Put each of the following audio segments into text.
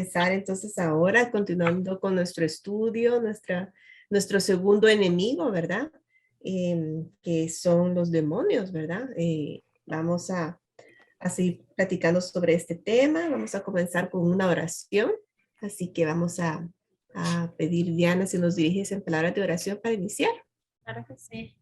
comenzar entonces ahora, continuando con nuestro estudio, nuestro segundo enemigo, ¿verdad? Que son los demonios, ¿verdad? Vamos a seguir platicando sobre este tema. Vamos a comenzar con una oración. Así que vamos a pedir, Diana, si nos diriges en palabras de oración para iniciar. Claro que sí.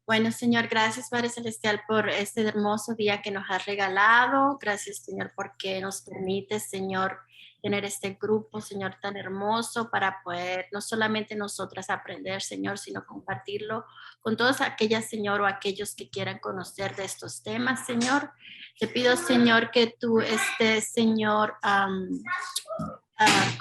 Bueno, Señor, gracias, Padre Celestial, por este hermoso día que nos has regalado. Gracias, Señor, porque nos permite, Señor, tener este grupo, Señor, tan hermoso para poder no solamente nosotras aprender, Señor, sino compartirlo con todas aquellas, Señor, o aquellos que quieran conocer de estos temas, Señor. Te pido, Señor, que tú estés, Señor,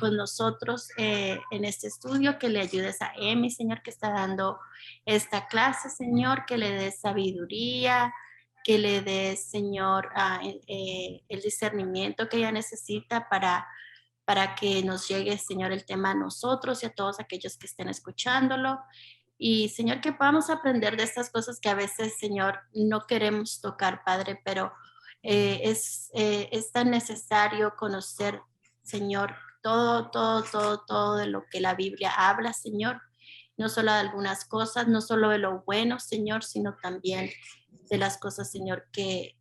con nosotros en este estudio, que le ayudes a Emi, Señor, que está dando esta clase, Señor, que le des sabiduría, que le des, Señor, el discernimiento que ella necesita para que nos llegue, Señor, el tema a nosotros y a todos aquellos que estén escuchándolo. Y, Señor, que podamos aprender de estas cosas que a veces, Señor, no queremos tocar, Padre, pero es tan necesario conocer, Señor, todo de lo que la Biblia habla, Señor. No solo de algunas cosas, no solo de lo bueno, Señor, sino también de las cosas, Señor, que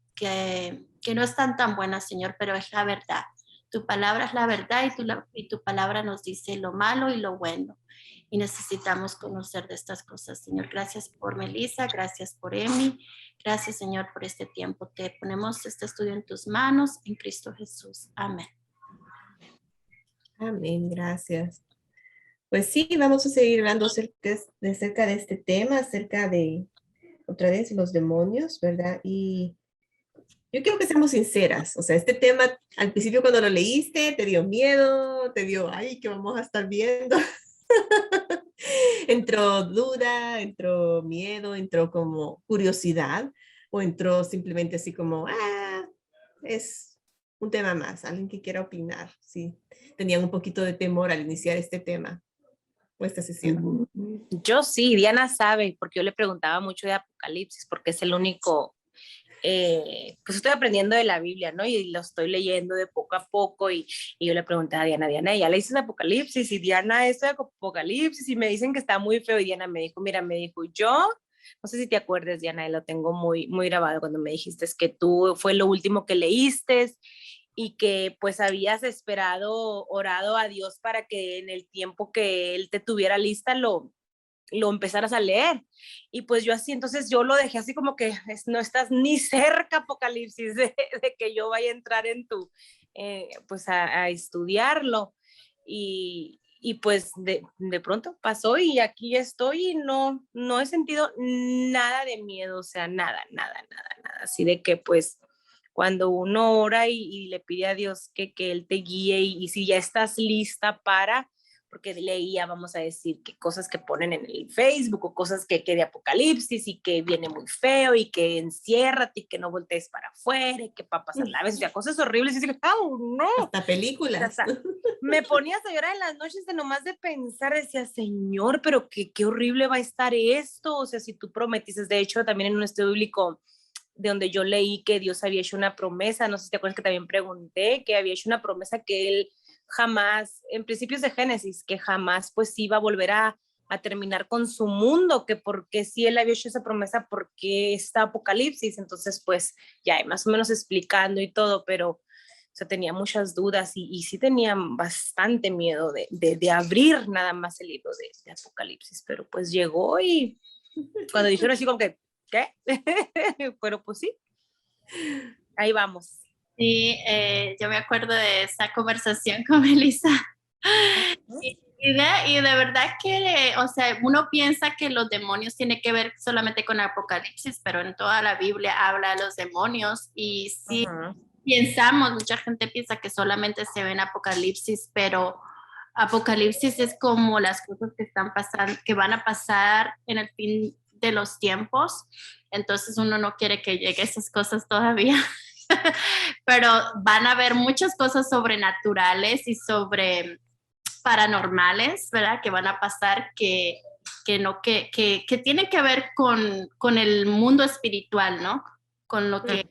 no están tan buenas, Señor, pero es la verdad. Tu palabra es la verdad y tu palabra nos dice lo malo y lo bueno. Y necesitamos conocer de estas cosas, Señor. Gracias por Melissa, gracias por Emi, gracias, Señor, por este tiempo. Te ponemos este estudio en tus manos, en Cristo Jesús. Amén. Amén, gracias. Pues sí, vamos a seguir hablando acerca de este tema, acerca de, otra vez, los demonios, ¿verdad? Y yo quiero que seamos sinceras, o sea, este tema, al principio cuando lo leíste, te dio miedo, te dio, ay, ¿qué vamos a estar viendo? Entró duda, entró miedo, entró como curiosidad, o entró simplemente así como, es un tema más, alguien que quiera opinar, sí. Tenían un poquito de temor al iniciar este tema o esta sesión. Yo sí, Diana sabe, porque yo le preguntaba mucho de Apocalipsis, porque es el único, pues estoy aprendiendo de la Biblia, ¿no? Y lo estoy leyendo de poco a poco y yo le preguntaba a Diana, ¿ya leíste Apocalipsis? Y Diana, esto de Apocalipsis, y me dicen que está muy feo, y Diana me dijo, mira, yo, no sé si te acuerdas, Diana, y lo tengo muy, muy grabado cuando me dijiste que tú fue lo último que leíste, y que pues habías esperado, orado a Dios para que en el tiempo que Él te tuviera lista lo empezaras a leer. Y pues yo así, entonces yo lo dejé así como que no estás ni cerca, Apocalipsis, de que yo vaya a entrar en tu, pues a estudiarlo. Y pues de pronto pasó y aquí estoy y no he sentido nada de miedo, o sea, nada. Así de que pues cuando uno ora y le pide a Dios que Él te guíe y si ya estás lista porque leía, vamos a decir, que cosas que ponen en el Facebook o cosas que de Apocalipsis y que viene muy feo y que enciérrate y que no voltees para afuera y que va a pasar la vez, o sea, cosas horribles y digo, no. Hasta películas. O sea, me ponías a llorar en las noches de nomás de pensar, decía, Señor, pero qué horrible va a estar esto, o sea, si tú prometiste, de hecho, también en un estudio bíblico de donde yo leí que Dios había hecho una promesa, no sé si te acuerdas que también pregunté, que había hecho una promesa que Él jamás, en principios de Génesis, que jamás pues iba a volver a terminar con su mundo, que porque si Él había hecho esa promesa, ¿por qué está Apocalipsis? Entonces pues ya más o menos explicando y todo, pero o sea, tenía muchas dudas y sí tenía bastante miedo de abrir nada más el libro de Apocalipsis, pero pues llegó y cuando dijeron así como que, ¿qué? Pero pues sí, ahí vamos. Sí, yo me acuerdo de esa conversación con Melissa. Y de verdad que, o sea, uno piensa que los demonios tienen que ver solamente con Apocalipsis, pero en toda la Biblia habla de los demonios y sí pensamos, mucha gente piensa que solamente se ve en Apocalipsis, pero Apocalipsis es como las cosas que están pasando, que van a pasar en el fin de los tiempos, entonces uno no quiere que llegue esas cosas todavía. Pero van a haber muchas cosas sobrenaturales y sobre paranormales, ¿verdad? Que van a pasar que tienen que ver con el mundo espiritual, ¿no? Con lo que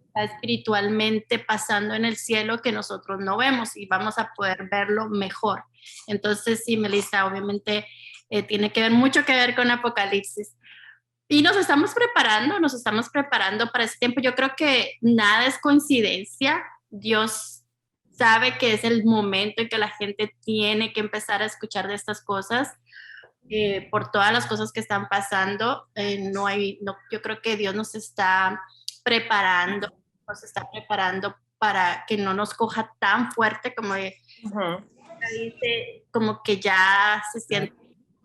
está espiritualmente pasando en el cielo que nosotros no vemos y vamos a poder verlo mejor. Entonces, sí, Melissa, obviamente tiene que ver mucho que ver con Apocalipsis. Y nos estamos preparando para ese tiempo. Yo creo que nada es coincidencia. Dios sabe que es el momento en que la gente tiene que empezar a escuchar de estas cosas. Por todas las cosas que están pasando, yo creo que Dios nos está preparando para que no nos coja tan fuerte como dice, como que ya se siente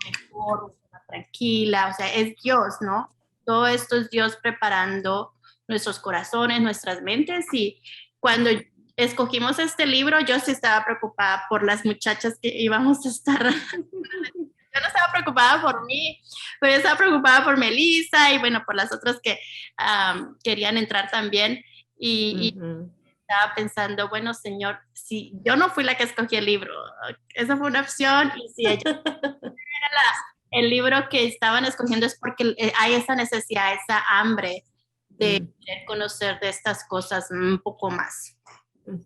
mejor, tranquila, o sea, es Dios, ¿no? Todo esto es Dios preparando nuestros corazones, nuestras mentes, y cuando escogimos este libro, yo sí estaba preocupada por las muchachas que íbamos a estar. Yo no estaba preocupada por mí, pero yo estaba preocupada por Melissa y bueno, por las otras que querían entrar también. Y estaba pensando, bueno, Señor, si yo no fui la que escogí el libro, esa fue una opción, y si ella era el libro que estaban escogiendo es porque hay esa necesidad, esa hambre de conocer de estas cosas un poco más.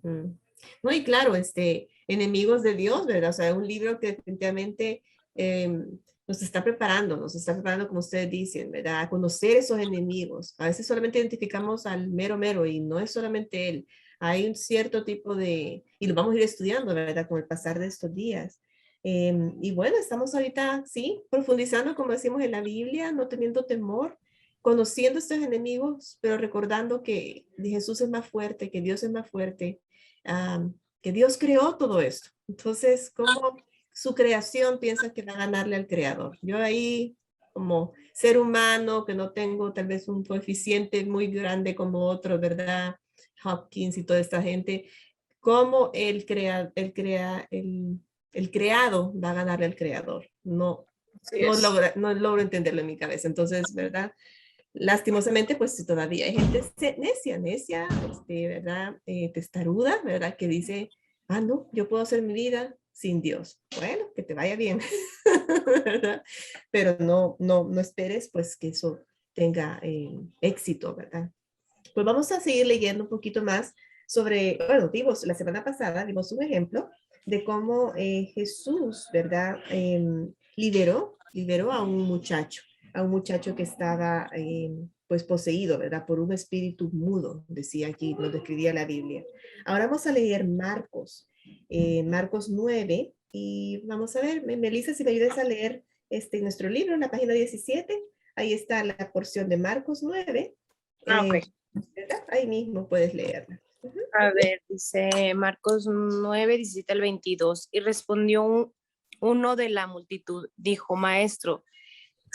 No, y claro, Enemigos de Dios, ¿verdad? O sea, un libro que definitivamente nos está preparando como ustedes dicen, ¿verdad? A conocer esos enemigos. A veces solamente identificamos al mero y no es solamente él. Hay un cierto tipo y lo vamos a ir estudiando, ¿verdad? Con el pasar de estos días. Y bueno, estamos ahorita, sí, profundizando, como decimos en la Biblia, no teniendo temor, conociendo estos enemigos, pero recordando que Jesús es más fuerte, que Dios es más fuerte, que Dios creó todo esto. Entonces, ¿cómo su creación piensa que va a ganarle al creador? Yo ahí, como ser humano, que no tengo tal vez un coeficiente muy grande como otro, ¿verdad? Hopkins y toda esta gente, ¿cómo el creado va a ganarle al creador? No logro entenderlo en mi cabeza. Entonces, ¿verdad? Lastimosamente, pues todavía hay gente necia, ¿verdad? Testaruda, ¿verdad? Que dice, no, yo puedo hacer mi vida sin Dios. Bueno, que te vaya bien, ¿verdad? Pero no esperes, pues, que eso tenga éxito, ¿verdad? Pues vamos a seguir leyendo un poquito más sobre, bueno, la semana pasada dimos un ejemplo de cómo Jesús, ¿verdad? Liberó a un muchacho que estaba pues poseído, ¿verdad? Por un espíritu mudo, decía aquí, nos describía la Biblia. Ahora vamos a leer Marcos 9, y vamos a ver, Melissa, si me ayudas a leer nuestro libro en la página 17, ahí está la porción de Marcos 9. Ok. ¿Verdad? Ahí mismo puedes leerla. A ver, dice Marcos 9, 17 al 22. Y respondió uno de la multitud, dijo, Maestro,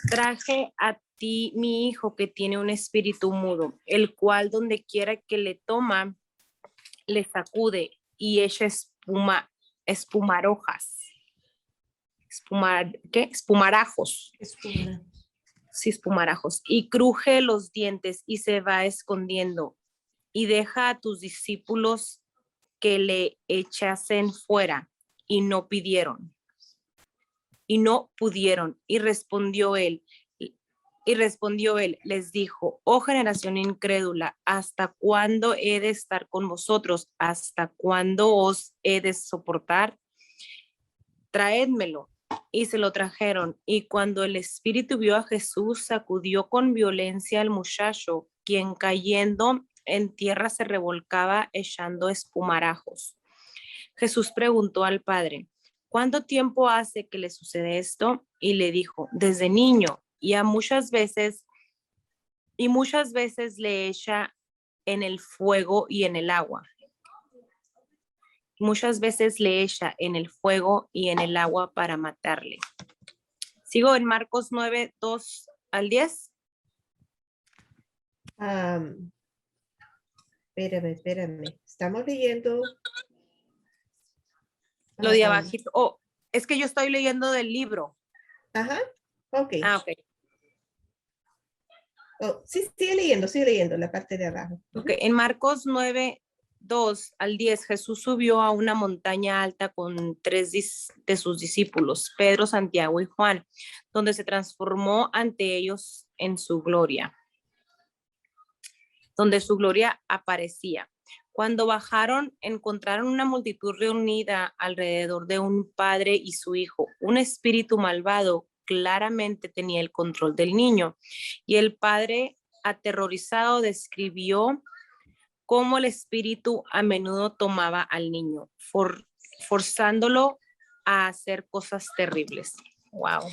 traje a ti mi hijo que tiene un espíritu mudo, el cual donde quiera que le toma, le sacude y echa espumarojas. ¿Qué? Espumarajos. Sí, espumarajos. Y cruje los dientes y se va escondiendo. Y deja a tus discípulos que le echasen fuera, y no pudieron. Y respondió él, les dijo, oh generación incrédula, ¿hasta cuándo he de estar con vosotros? ¿Hasta cuándo os he de soportar? Traédmelo. Y se lo trajeron. Y cuando el espíritu vio a Jesús, sacudió con violencia al muchacho, quien cayendo en tierra se revolcaba echando espumarajos. Jesús preguntó al padre, ¿cuánto tiempo hace que le sucede esto? Y le dijo, desde niño, y muchas veces le echa en el fuego y en el agua. Muchas veces le echa en el fuego y en el agua para matarle. Sigo en Marcos 9, 2 al 10. Espérame. Estamos leyendo. Lo de abajito. Oh, es que yo estoy leyendo del libro. Ajá, ok. Ok. Oh, sí, sigue leyendo la parte de abajo. Ok, en Marcos 9, 2 al 10, Jesús subió a una montaña alta con 3 de sus discípulos, Pedro, Santiago y Juan, donde se transformó ante ellos en su gloria. donde su gloria aparecía. Cuando bajaron, encontraron una multitud reunida alrededor de un padre y su hijo. Un espíritu malvado claramente tenía el control del niño, y el padre, aterrorizado, describió cómo el espíritu a menudo tomaba al niño, forzándolo a hacer cosas terribles. Wow.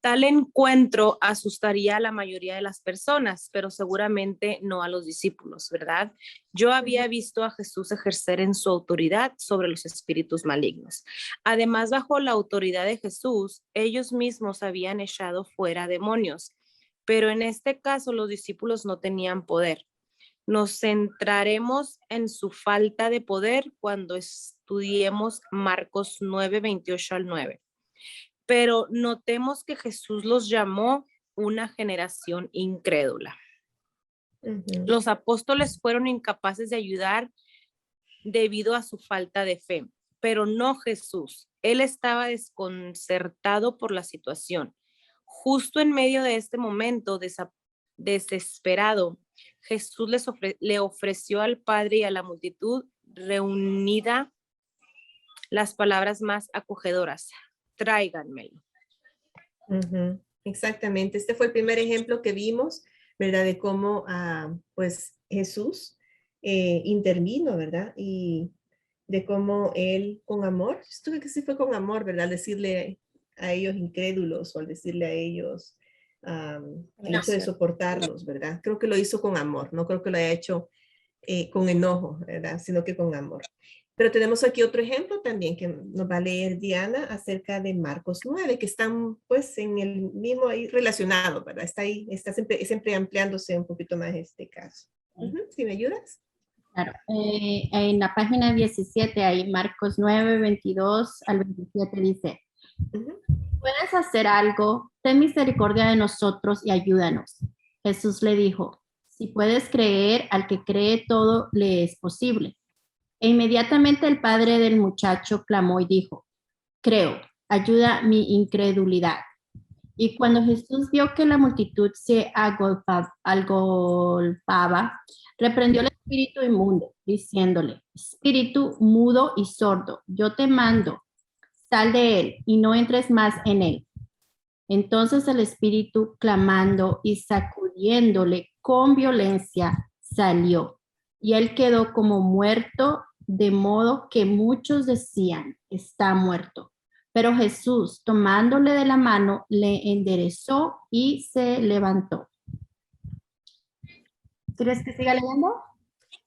Tal encuentro asustaría a la mayoría de las personas, pero seguramente no a los discípulos, ¿verdad? Yo había visto a Jesús ejercer en su autoridad sobre los espíritus malignos. Además, bajo la autoridad de Jesús, ellos mismos habían echado fuera demonios, pero en este caso los discípulos no tenían poder. Nos centraremos en su falta de poder cuando estudiemos Marcos 9, 28 al 9. Pero notemos que Jesús los llamó una generación incrédula. Los apóstoles fueron incapaces de ayudar debido a su falta de fe, pero no Jesús. Él estaba desconcertado por la situación. Justo en medio de este momento desesperado, Jesús le ofreció al Padre y a la multitud reunida las palabras más acogedoras: tráiganmelo. Exactamente. Este fue el primer ejemplo que vimos, ¿verdad? De cómo, pues, Jesús intervino, ¿verdad? Y de cómo él, con amor, estuve que sí fue con amor, ¿verdad? Al decirle a ellos incrédulos o al decirle a ellos el hecho de soportarlos, ¿verdad? Creo que lo hizo con amor, no creo que lo haya hecho con enojo, ¿verdad? Sino que con amor. Pero tenemos aquí otro ejemplo también que nos va a leer Diana acerca de Marcos 9, que están pues en el mismo ahí relacionado, ¿verdad? Está ahí, está siempre ampliándose un poquito más este caso. ¿Sí me ayudas? Claro. En la página 17, ahí Marcos 9, 22 al 27 dice: ¿puedes hacer algo? Ten misericordia de nosotros y ayúdanos. Jesús le dijo: si puedes creer, al que cree todo le es posible. E inmediatamente el padre del muchacho clamó y dijo: creo, ayuda mi incredulidad. Y cuando Jesús vio que la multitud se agolpaba, reprendió al espíritu inmundo, diciéndole: espíritu mudo y sordo, yo te mando, sal de él y no entres más en él. Entonces el espíritu, clamando y sacudiéndole con violencia, salió, y él quedó como muerto, de modo que muchos decían: está muerto. Pero Jesús, tomándole de la mano, le enderezó y se levantó. ¿Quieres que siga leyendo?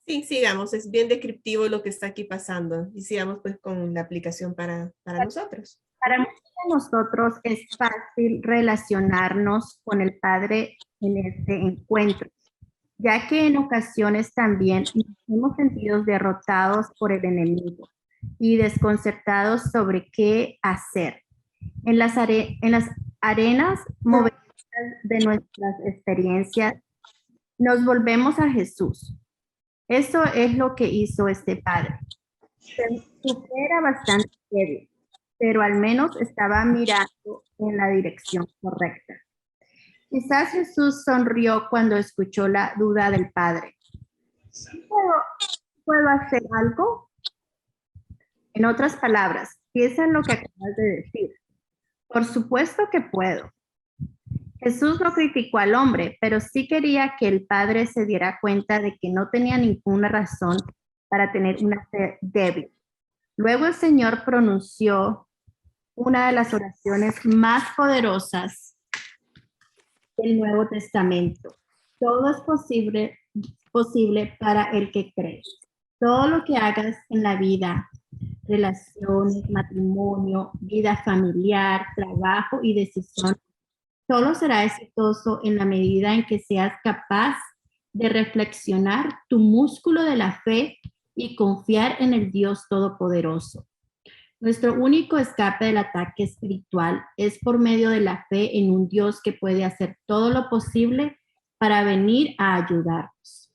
Sí, sigamos. Es bien descriptivo lo que está aquí pasando. Y sigamos pues con la aplicación para nosotros. Para muchos de nosotros es fácil relacionarnos con el Padre en este encuentro, ya que en ocasiones también nos hemos sentido derrotados por el enemigo y desconcertados sobre qué hacer. En las arenas movedizas de nuestras experiencias, nos volvemos a Jesús. Eso es lo que hizo este padre. Su fe era bastante débil, pero al menos estaba mirando en la dirección correcta. Quizás Jesús sonrió cuando escuchó la duda del padre. ¿Puedo hacer algo? En otras palabras, piensa en lo que acabas de decir. Por supuesto que puedo. Jesús no criticó al hombre, pero sí quería que el padre se diera cuenta de que no tenía ninguna razón para tener una fe débil. Luego el Señor pronunció una de las oraciones más poderosas del Nuevo Testamento. Todo es posible para el que cree. Todo lo que hagas en la vida, relaciones, matrimonio, vida familiar, trabajo y decisión, solo será exitoso en la medida en que seas capaz de reflexionar tu músculo de la fe y confiar en el Dios Todopoderoso. Nuestro único escape del ataque espiritual es por medio de la fe en un Dios que puede hacer todo lo posible para venir a ayudarnos.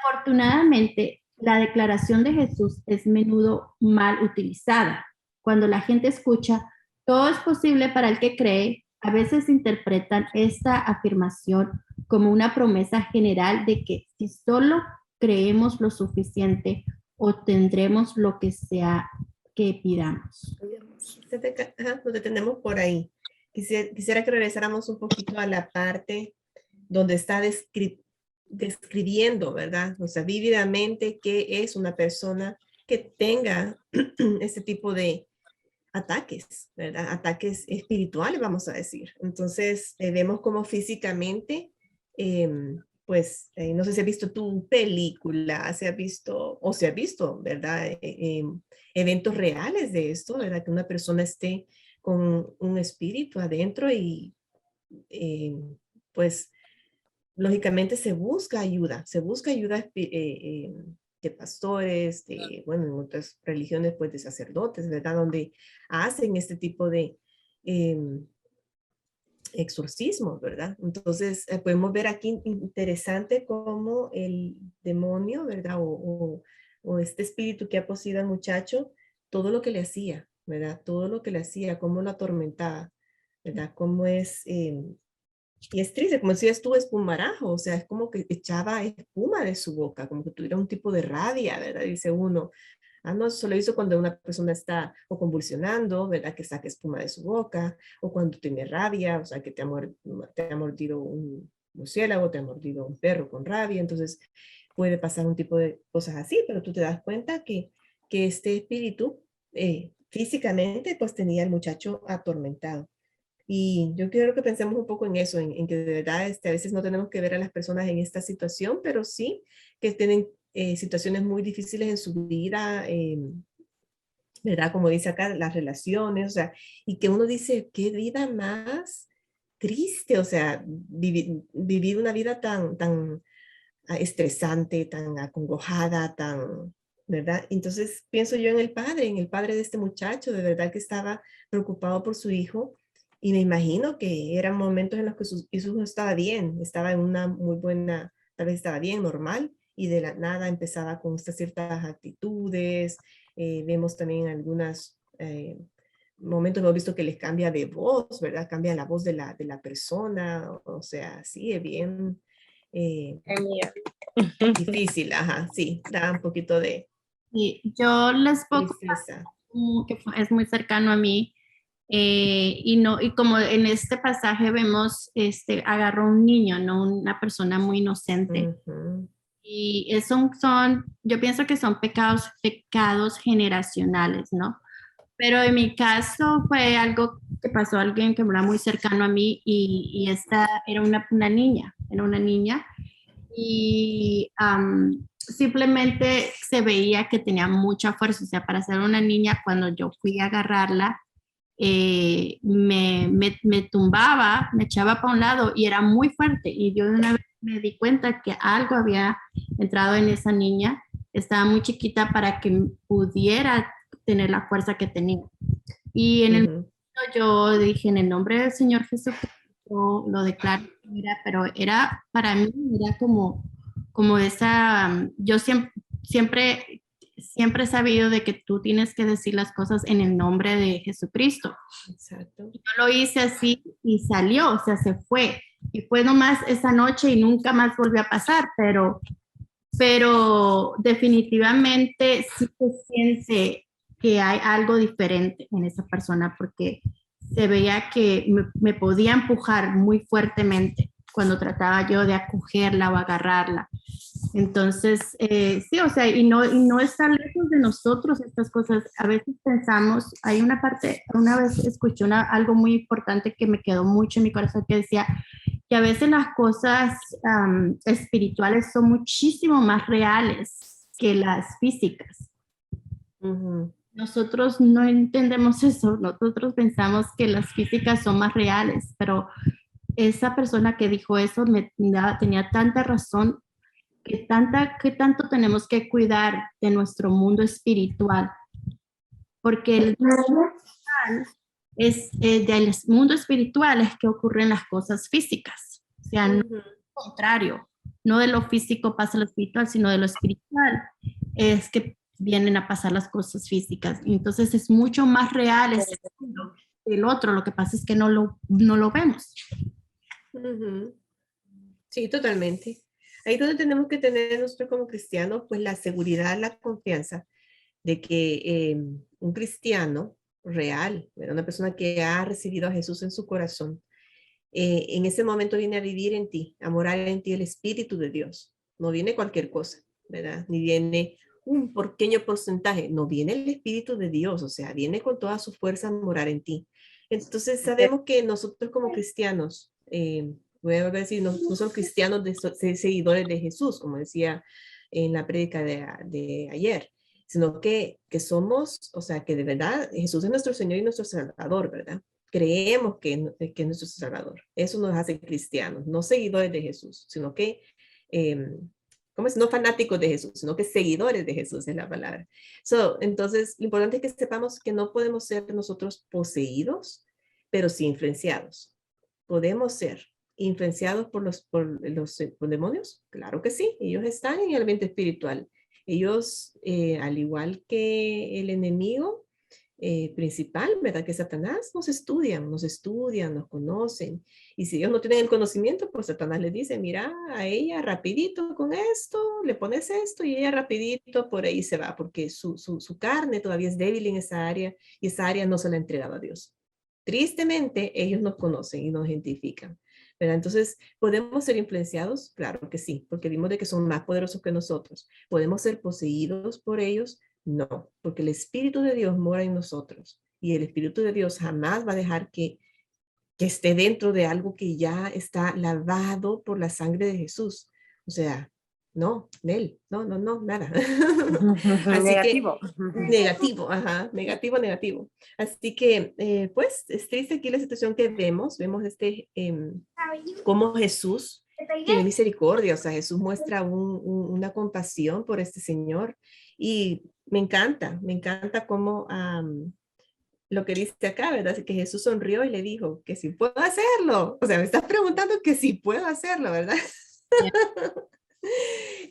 Afortunadamente, la declaración de Jesús es a menudo mal utilizada. Cuando la gente escucha "todo es posible para el que cree", a veces interpretan esta afirmación como una promesa general de que si solo creemos lo suficiente, obtendremos lo que sea que pidamos. Nos detenemos por ahí. Quisiera que regresáramos un poquito a la parte donde está describiendo, ¿verdad? O sea, vívidamente qué es una persona que tenga este tipo de ataques, ¿verdad? Ataques espirituales, vamos a decir. Entonces, vemos como físicamente, pues, no sé si has visto tu película, se ha visto, ¿verdad? Eventos reales de esto, ¿verdad? Que una persona esté con un espíritu adentro y, pues, lógicamente se busca ayuda de pastores, bueno, en otras religiones, pues de sacerdotes, ¿verdad? Donde hacen este tipo de exorcismo, ¿verdad? Entonces, podemos ver aquí interesante cómo el demonio, ¿verdad? O este espíritu que ha poseído al muchacho, todo lo que le hacía, ¿verdad? Todo lo que le hacía, cómo lo atormentaba, ¿verdad? Cómo es... y es triste, como decías tú, espumarajo, o sea, es como que echaba espuma de su boca, como que tuviera un tipo de rabia, ¿verdad? Dice uno, no, eso lo hizo cuando una persona está o convulsionando, ¿verdad? Que saca espuma de su boca, o cuando tiene rabia, o sea, que te ha mordido un murciélago, te ha mordido un perro con rabia, entonces puede pasar un tipo de cosas así, pero tú te das cuenta que este espíritu físicamente pues tenía al muchacho atormentado. Y yo quiero que pensemos un poco en eso, en que de verdad a veces no tenemos que ver a las personas en esta situación, pero sí que tienen situaciones muy difíciles en su vida, ¿verdad? Como dice acá, las relaciones, o sea, y que uno dice, qué vida más triste, o sea, vivir una vida tan estresante, tan acongojada, ¿verdad? Entonces pienso yo en el padre de este muchacho, de verdad que estaba preocupado por su hijo y me imagino que eran momentos en los que su hijo estaba bien, estaba en una muy buena, tal vez estaba bien, normal, y de la nada empezaba con estas ciertas actitudes. Vemos también algunos momentos, hemos visto que les cambia de voz, ¿verdad? Cambia la voz de la persona, o sea, sí, es bien... difícil, ajá, sí, da un poquito de Y yo les puedo tristeza. que es muy cercano a mí, y no, y como en este pasaje vemos, agarró un niño, no una persona muy inocente. Ujú. Y yo pienso que son pecados generacionales, ¿no? Pero en mi caso fue algo que pasó a alguien que era muy cercano a mí, y esta era era una niña, y simplemente se veía que tenía mucha fuerza, o sea, para ser una niña, cuando yo fui a agarrarla, me tumbaba, me echaba para un lado y era muy fuerte, y yo de una vez me di cuenta que algo había entrado en esa niña, estaba muy chiquita para que pudiera tener la fuerza que tenía. Y en el momento yo dije, en el nombre del Señor Jesucristo, lo declaro, pero era para mí, era como esa, yo siempre he sabido de que tú tienes que decir las cosas en el nombre de Jesucristo. Exacto. Yo lo hice así y salió, o sea, se fue. Y fue nomás esa noche y nunca más volvió a pasar, pero definitivamente sí se siente que hay algo diferente en esa persona, porque se veía que me podía empujar muy fuertemente cuando trataba yo de acogerla o agarrarla. Entonces, sí, o sea, y no está lejos de nosotros estas cosas. A veces pensamos, hay una parte, una vez escuché algo muy importante que me quedó mucho en mi corazón, que decía que a veces las cosas espirituales son muchísimo más reales que las físicas. Nosotros no entendemos eso, nosotros pensamos que las físicas son más reales, pero esa persona que dijo eso tenía tanta razón, que tanto tenemos que cuidar de nuestro mundo espiritual, porque el del mundo espiritual es que ocurren las cosas físicas, o sea, no lo contrario, no de lo físico pasa lo espiritual, sino de lo espiritual es que vienen a pasar las cosas físicas. Entonces es mucho más real ese mundo que el otro, lo que pasa es que no lo vemos. Sí, totalmente. Ahí donde tenemos que tener nosotros como cristianos, pues la seguridad, la confianza de que un cristiano real, ¿verdad? Una persona que ha recibido a Jesús en su corazón, en ese momento viene a vivir en ti, a morar en ti el Espíritu de Dios. No viene cualquier cosa, ¿verdad? Ni viene un pequeño porcentaje, no viene el Espíritu de Dios, o sea, viene con toda su fuerza a morar en ti. Entonces sabemos que nosotros como cristianos, voy a decir, no somos cristianos de seguidores de Jesús, como decía en la prédica de ayer, sino que somos, o sea, que de verdad Jesús es nuestro Señor y nuestro Salvador, ¿verdad? Creemos que es nuestro Salvador. Eso nos hace cristianos, no seguidores de Jesús, sino que, ¿cómo es? No fanáticos de Jesús, sino que seguidores de Jesús es la palabra. Entonces, lo importante es que sepamos que no podemos ser nosotros poseídos, pero sí influenciados. Podemos ser influenciados por demonios, claro que sí, ellos están en el ambiente espiritual. Ellos, al igual que el enemigo, principal, ¿verdad? Que Satanás nos conocen. Y si ellos no tienen el conocimiento, pues Satanás les dice, mira, a ella rapidito con esto, le pones esto y ella rapidito por ahí se va, porque su carne todavía es débil en esa área y esa área no se la ha entregado a Dios. Tristemente, ellos nos conocen y nos identifican. ¿Verdad? Entonces, ¿podemos ser influenciados? Claro que sí, porque vimos de que son más poderosos que nosotros. ¿Podemos ser poseídos por ellos? No, porque el Espíritu de Dios mora en nosotros y el Espíritu de Dios jamás va a dejar que esté dentro de algo que ya está lavado por la sangre de Jesús. O sea, no, Nel, no, nada. Así que Negativo. negativo, ajá, negativo. Así que, pues, es triste aquí la situación que vemos cómo Jesús tiene misericordia, o sea, Jesús muestra una compasión por este Señor y me encanta cómo lo que dice acá, ¿verdad? Así que Jesús sonrió y le dijo que si puedo hacerlo, o sea, me estás preguntando que si puedo hacerlo, ¿verdad?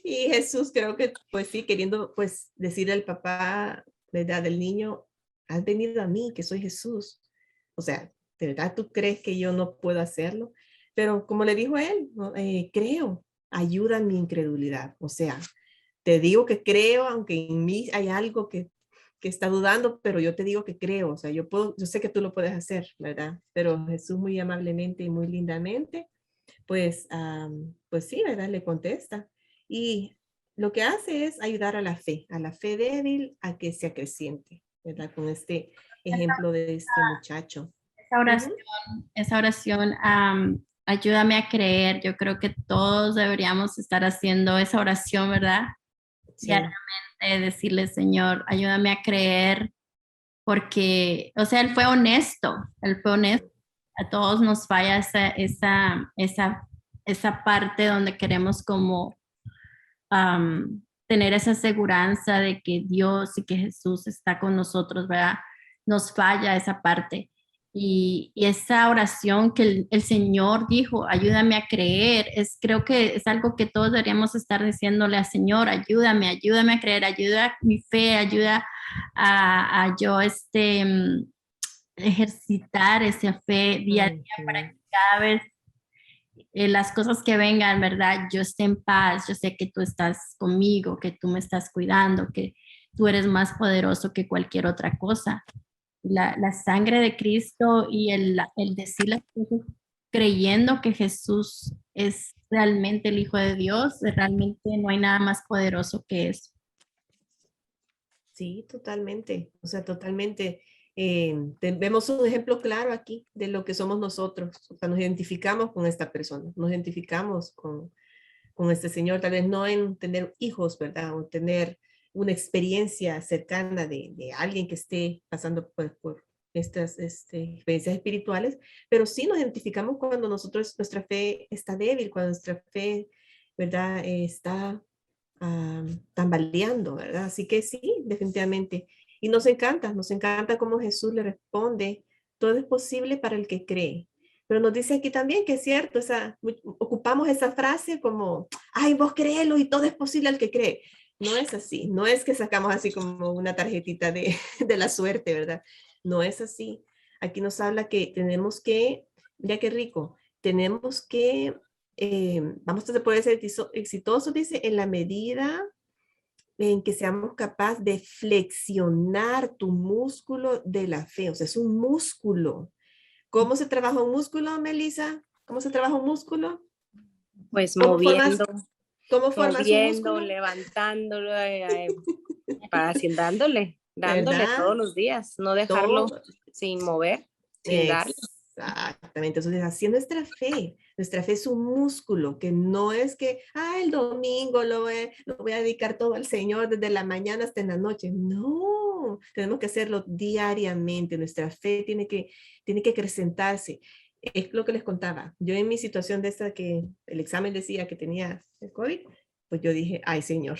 Y Jesús creo que, pues sí, queriendo, pues, decirle al papá, ¿verdad? Del niño, has venido a mí, que soy Jesús. O sea, ¿de verdad tú crees que yo no puedo hacerlo? Pero como le dijo él, ¿no? Creo, ayuda en mi incredulidad. O sea, te digo que creo, aunque en mí hay algo que está dudando, pero yo te digo que creo. O sea, yo sé que tú lo puedes hacer, ¿verdad? Pero Jesús muy amablemente y muy lindamente pues, pues sí, ¿verdad? Le contesta. Y lo que hace es ayudar a la fe débil, a que se acreciente, ¿verdad? Con este ejemplo de este muchacho. Esa oración, Ujú. esa oración, ayúdame a creer. Yo creo que todos deberíamos estar haciendo esa oración, ¿verdad? Sí, Diariamente, decirle, Señor, ayúdame a creer, porque, o sea, Él fue honesto. A todos nos falla esa parte donde queremos como tener esa seguranza de que Dios y que Jesús está con nosotros, ¿verdad? Nos falla esa parte. Y esa oración que el Señor dijo, ayúdame a creer, creo que es algo que todos deberíamos estar diciéndole al Señor, ayúdame a creer, ayuda mi fe, ayuda a yo ejercitar esa fe día a día para ujú, que cada vez las cosas que vengan, ¿verdad? Yo esté en paz, yo sé que tú estás conmigo, que tú me estás cuidando, que tú eres más poderoso que cualquier otra cosa. La sangre de Cristo y el decir las cosas creyendo que Jesús es realmente el Hijo de Dios, realmente no hay nada más poderoso que eso. sí, totalmente. O sea, totalmente. Vemos un ejemplo claro aquí de lo que somos nosotros. O sea, nos identificamos con esta persona, nos identificamos con este Señor, tal vez no en tener hijos, ¿verdad? O tener una experiencia cercana de alguien que esté pasando por estas experiencias espirituales, pero sí nos identificamos cuando nuestra fe está débil, cuando nuestra fe, ¿verdad? Está tambaleando, ¿verdad? Así que sí, definitivamente. Y nos encanta cómo Jesús le responde, todo es posible para el que cree. Pero nos dice aquí también que es cierto, ocupamos esa frase como, ay, vos créelo y todo es posible al que cree. No es así, no es que sacamos así como una tarjetita de la suerte, ¿verdad? No es así. Aquí nos habla que tenemos que, ya qué rico, tenemos que vamos a poder ser exitosos, dice, en la medida en que seamos capaces de flexionar tu músculo de la fe. O sea, es un músculo. ¿Cómo se trabaja un músculo, Melissa? ¿Cómo se trabaja un músculo? Pues ¿Cómo moviendo, formas un músculo? levantándolo, dándole todos ¿Verdad? los días, no dejarlo Todo. sin mover, sin darle. Exactamente. Entonces, así es nuestra fe. Nuestra fe es un músculo que no es que, el domingo lo voy a dedicar todo al Señor desde la mañana hasta en la noche. No, tenemos que hacerlo diariamente. Nuestra fe tiene que acrecentarse. Es lo que les contaba. Yo en mi situación de esta que el examen decía que tenía el COVID, pues yo dije, ay, Señor,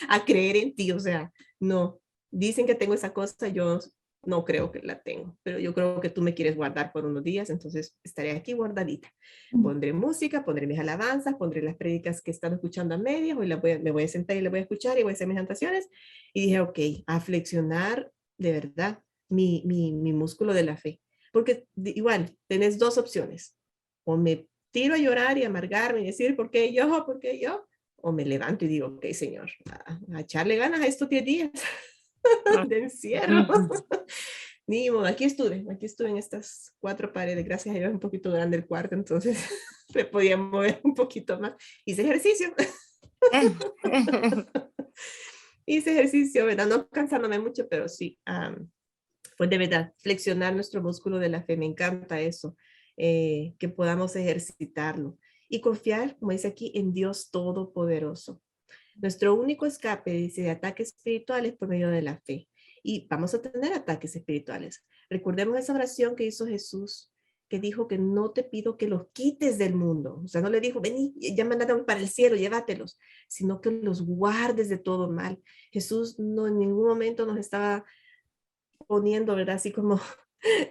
a creer en ti. O sea, no. Dicen que tengo esa cosa, yo no creo que la tengo, pero yo creo que tú me quieres guardar por unos días, entonces estaré aquí guardadita. Pondré música, pondré mis alabanzas, pondré las prédicas que están escuchando a medias, hoy me voy a sentar y le voy a escuchar y voy a hacer mis anotaciones. Y dije, ok, a flexionar de verdad mi músculo de la fe. Porque igual, tenés dos opciones. O me tiro a llorar y amargarme y decir, ¿por qué yo? ¿Por qué yo? O me levanto y digo, ok, Señor, a echarle ganas a estos 10 días de encierro. Ni modo, aquí estuve en estas 4 paredes, gracias a Dios es un poquito grande el cuarto, entonces me podía mover un poquito más. Hice ejercicio. Hice ejercicio, ¿verdad? No cansándome mucho, pero sí, pues de verdad, flexionar nuestro músculo de la fe, me encanta eso, que podamos ejercitarlo y confiar, como dice aquí, en Dios Todopoderoso. Nuestro único escape, dice, de ataques espirituales por medio de la fe. Y vamos a tener ataques espirituales. Recordemos esa oración que hizo Jesús, que dijo que no te pido que los quites del mundo. O sea, no le dijo, ven y ya mandaron para el cielo, llévatelos, sino que los guardes de todo mal. Jesús no en ningún momento nos estaba poniendo, ¿verdad? Así como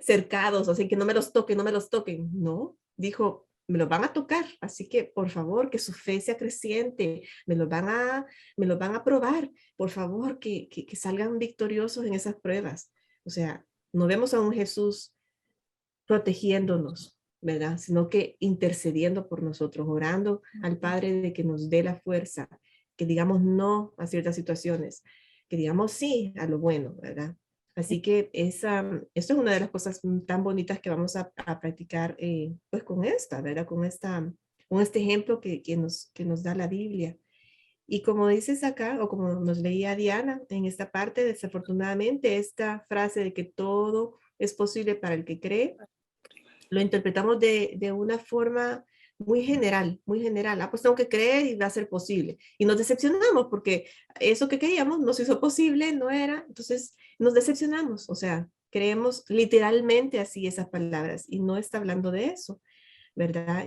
cercados, así que no me los toquen, no me los toquen. No, dijo, me los van a tocar, así que por favor, que su fe sea creciente, me los van a probar, por favor, que salgan victoriosos en esas pruebas. O sea, no vemos a un Jesús protegiéndonos, ¿verdad? Sino que intercediendo por nosotros, orando al Padre de que nos dé la fuerza, que digamos no a ciertas situaciones, que digamos sí a lo bueno, ¿verdad? Así que esto es una de las cosas tan bonitas que vamos a practicar pues con esta, ¿verdad? Con este ejemplo que nos da la Biblia. Y como dices acá, o como nos leía Diana en esta parte, desafortunadamente esta frase de que todo es posible para el que cree, lo interpretamos de una forma muy general, muy general. Pues tengo que creer y va a ser posible. Y nos decepcionamos porque eso que queríamos no se hizo posible, no era. Entonces nos decepcionamos, o sea, creemos literalmente así esas palabras y no está hablando de eso, ¿verdad?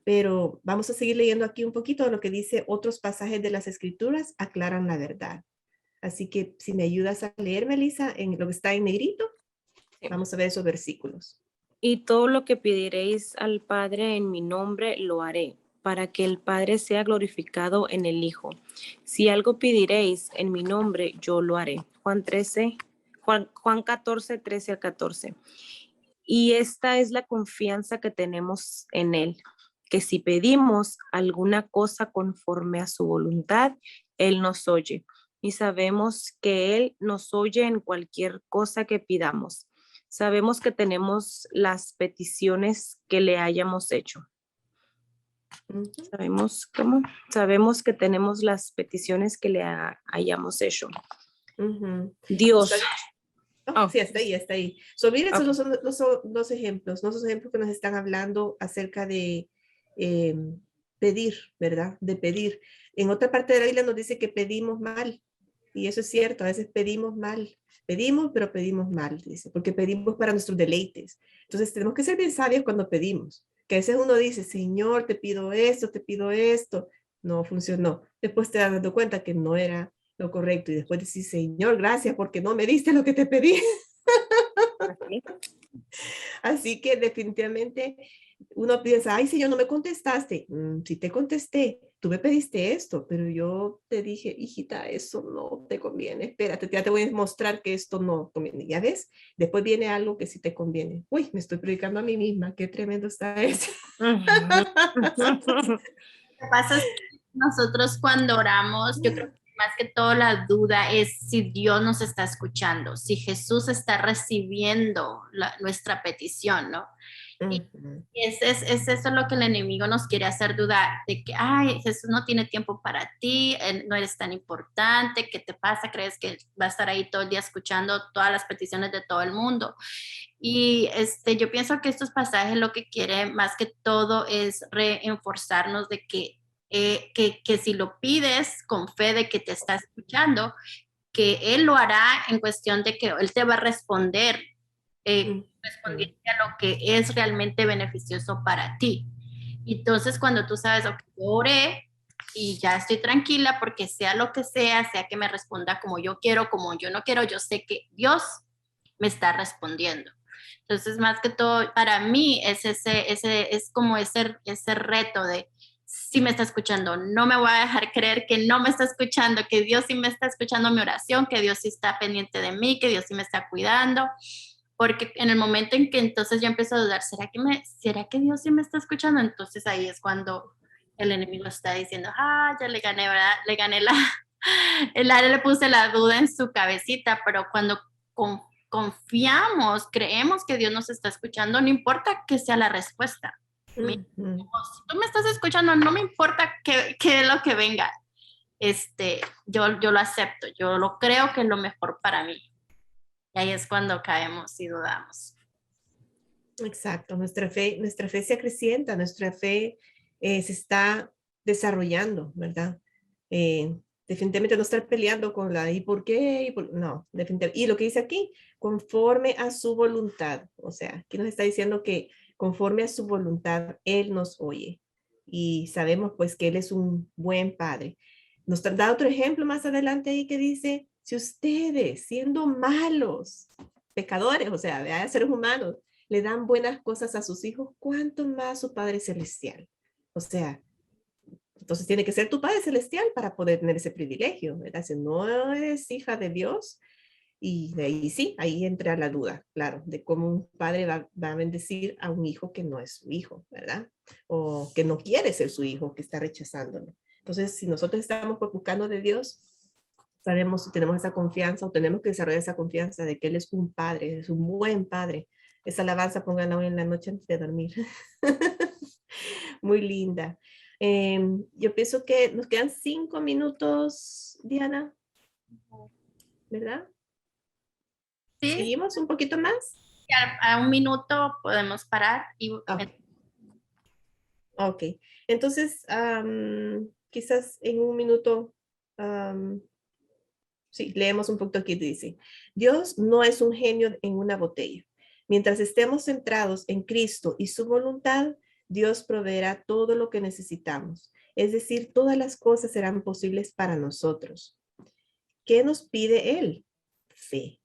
Pero vamos a seguir leyendo aquí un poquito lo que dice otros pasajes de las escrituras, aclaran la verdad. Así que si me ayudas a leer, Melissa, en lo que está en negrito, vamos a ver esos versículos. Y todo lo que pediréis al Padre en mi nombre, lo haré, para que el Padre sea glorificado en el Hijo. Si algo pediréis en mi nombre, yo lo haré. Juan 14, 13 al 14. Y esta es la confianza que tenemos en Él, que si pedimos alguna cosa conforme a su voluntad, Él nos oye. Y sabemos que Él nos oye en cualquier cosa que pidamos. Sabemos que tenemos las peticiones que le hayamos hecho. Sabemos que tenemos las peticiones que le hayamos hecho. Dios. Sí, está ahí. Miren, esos son los ejemplos, ¿no? Esos ejemplos que nos están hablando acerca de pedir, ¿verdad? De pedir. En otra parte de la Biblia nos dice que pedimos mal. Y eso es cierto, a veces pedimos mal. Pedimos, pero pedimos mal, dice, porque pedimos para nuestros deleites. Entonces tenemos que ser bien sabios cuando pedimos. Que a veces uno dice, Señor, te pido esto, te pido esto. No funcionó. Después te das dando cuenta que no era lo correcto y después decís, Señor, gracias porque no me diste lo que te pedí. Así que definitivamente uno piensa, ay, Señor, no me contestaste. Sí te contesté, tú me pediste esto, pero yo te dije, hijita, eso no te conviene, espérate, ya te voy a mostrar que esto no conviene, ya ves, después viene algo que sí te conviene. Uy, me estoy predicando a mí misma, qué tremendo está eso. Lo que pasa es que nosotros cuando oramos, yo creo que más que todo la duda es si Dios nos está escuchando, si Jesús está recibiendo nuestra petición, ¿no? Y Ujú. es eso lo que el enemigo nos quiere hacer dudar, de que, ay, Jesús no tiene tiempo para ti, no eres tan importante, ¿qué te pasa? ¿Crees que va a estar ahí todo el día escuchando todas las peticiones de todo el mundo? Y yo pienso que estos pasajes lo que quieren más que todo es reforzarnos de que si lo pides con fe de que te está escuchando, que Él lo hará en cuestión de que Él te va a responder, Ujú. respondiendo a lo que es realmente beneficioso para ti. Entonces, cuando tú sabes, ok, yo oré y ya estoy tranquila porque sea lo que sea que me responda como yo quiero, como yo no quiero, yo sé que Dios me está respondiendo. Entonces, más que todo, para mí es como ese reto de si me está escuchando, no me voy a dejar creer que no me está escuchando, que Dios sí me está escuchando mi oración, que Dios sí está pendiente de mí, que Dios sí me está cuidando, porque en el momento en que entonces yo empiezo a dudar, ¿será que Dios sí me está escuchando? Entonces ahí es cuando el enemigo está diciendo, ya le gané, ¿verdad? Le gané le puse la duda en su cabecita, pero cuando confiamos, creemos que Dios nos está escuchando, no importa que sea la respuesta. Ujú. Si tú me estás escuchando, no me importa qué es lo que venga. Yo lo acepto, yo lo creo que es lo mejor para mí. Y ahí es cuando caemos y dudamos. Exacto, nuestra fe se acrecienta, nuestra fe se está desarrollando, ¿verdad? Eh, definitivamente no estar peleando con la ¿y por qué? No, definitivamente. Y lo que dice aquí, conforme a su voluntad, o sea, aquí nos está diciendo que conforme a su voluntad, Él nos oye. Y sabemos pues que Él es un buen Padre. Nos da otro ejemplo más adelante ahí que dice, si ustedes, siendo malos, pecadores, o sea, ¿verdad? Seres humanos, le dan buenas cosas a sus hijos, ¿cuánto más su Padre Celestial? O sea, entonces tiene que ser tu Padre Celestial para poder tener ese privilegio, ¿verdad? Si no eres hija de Dios, y de ahí sí, ahí entra la duda, claro, de cómo un padre va a bendecir a un hijo que no es su hijo, ¿verdad? O que no quiere ser su hijo, que está rechazándolo. Entonces, si nosotros estamos buscando de Dios, sabemos, tenemos esa confianza o tenemos que desarrollar esa confianza de que Él es un padre, es un buen padre. Esa alabanza pónganla hoy en la noche antes de dormir. Muy linda. Yo pienso que nos quedan 5 minutos, Diana, ¿verdad? Sí, ¿Seguimos un poquito más? a un minuto podemos parar y Ok, ok. Entonces, quizás en un minuto, um, sí, leemos un poquito aquí, dice, Dios no es un genio en una botella. Mientras estemos centrados en Cristo y su voluntad, Dios proveerá todo lo que necesitamos. Es decir, todas las cosas serán posibles para nosotros. ¿Qué nos pide Él? Fe.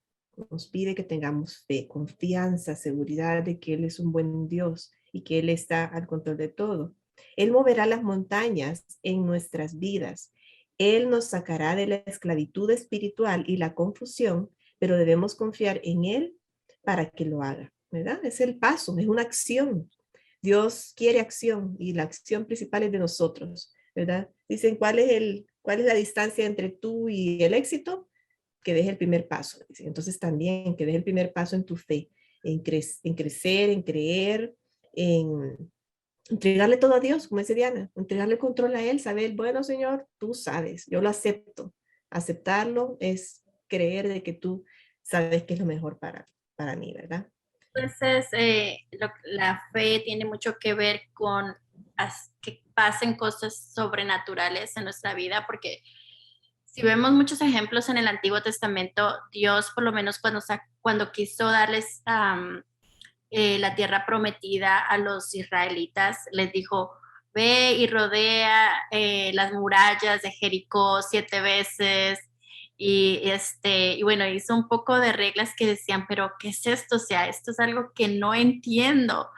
Nos pide que tengamos fe, confianza, seguridad de que Él es un buen Dios y que Él está al control de todo. Él moverá las montañas en nuestras vidas. Él nos sacará de la esclavitud espiritual y la confusión, pero debemos confiar en Él para que lo haga, ¿verdad? Es el paso, es una acción. Dios quiere acción y la acción principal es de nosotros, ¿verdad? Dicen, ¿cuál es la distancia entre tú y el éxito? Que deje el primer paso. Entonces también que deje el primer paso en tu fe, en crecer, en creer, en entregarle todo a Dios, como dice Diana, entregarle el control a Él, saber, bueno, Señor, tú sabes, yo lo acepto. Aceptarlo es creer de que tú sabes que es lo mejor para mí, ¿verdad? entonces la fe tiene mucho que ver con que pasen cosas sobrenaturales en nuestra vida, porque si vemos muchos ejemplos en el Antiguo Testamento, Dios por lo menos cuando quiso darles la tierra prometida a los israelitas, les dijo, ve y rodea las murallas de Jericó 7 veces. Y bueno, hizo un poco de reglas que decían, pero ¿qué es esto? O sea, esto es algo que no entiendo.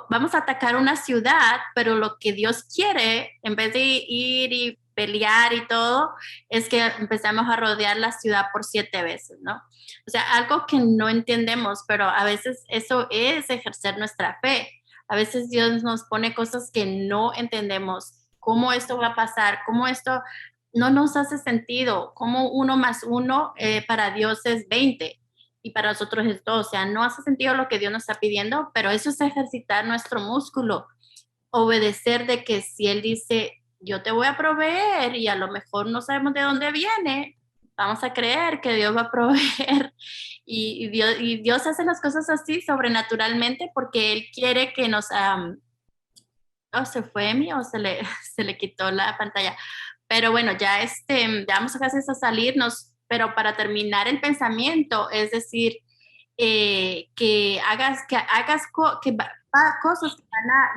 vamos a atacar una ciudad, pero lo que Dios quiere, en vez de ir y pelear y todo, es que empezamos a rodear la ciudad por 7 veces, ¿no? O sea, algo que no entendemos, pero a veces eso es ejercer nuestra fe. A veces Dios nos pone cosas que no entendemos. ¿Cómo esto va a pasar? ¿Cómo esto no nos hace sentido? ¿Cómo 1 más 1 para Dios es 20? Y para nosotros es 2. O sea, no hace sentido lo que Dios nos está pidiendo, pero eso es ejercitar nuestro músculo. Obedecer de que si Él dice, yo te voy a proveer y a lo mejor no sabemos de dónde viene, vamos a creer que Dios va a proveer. Y Dios hace las cosas así sobrenaturalmente porque Él quiere que nos... oh, ¿se fue Emi o se le quitó la pantalla? Pero bueno, ya, ya vamos a casi a salirnos, pero para terminar el pensamiento, es decir, que hagas cosas que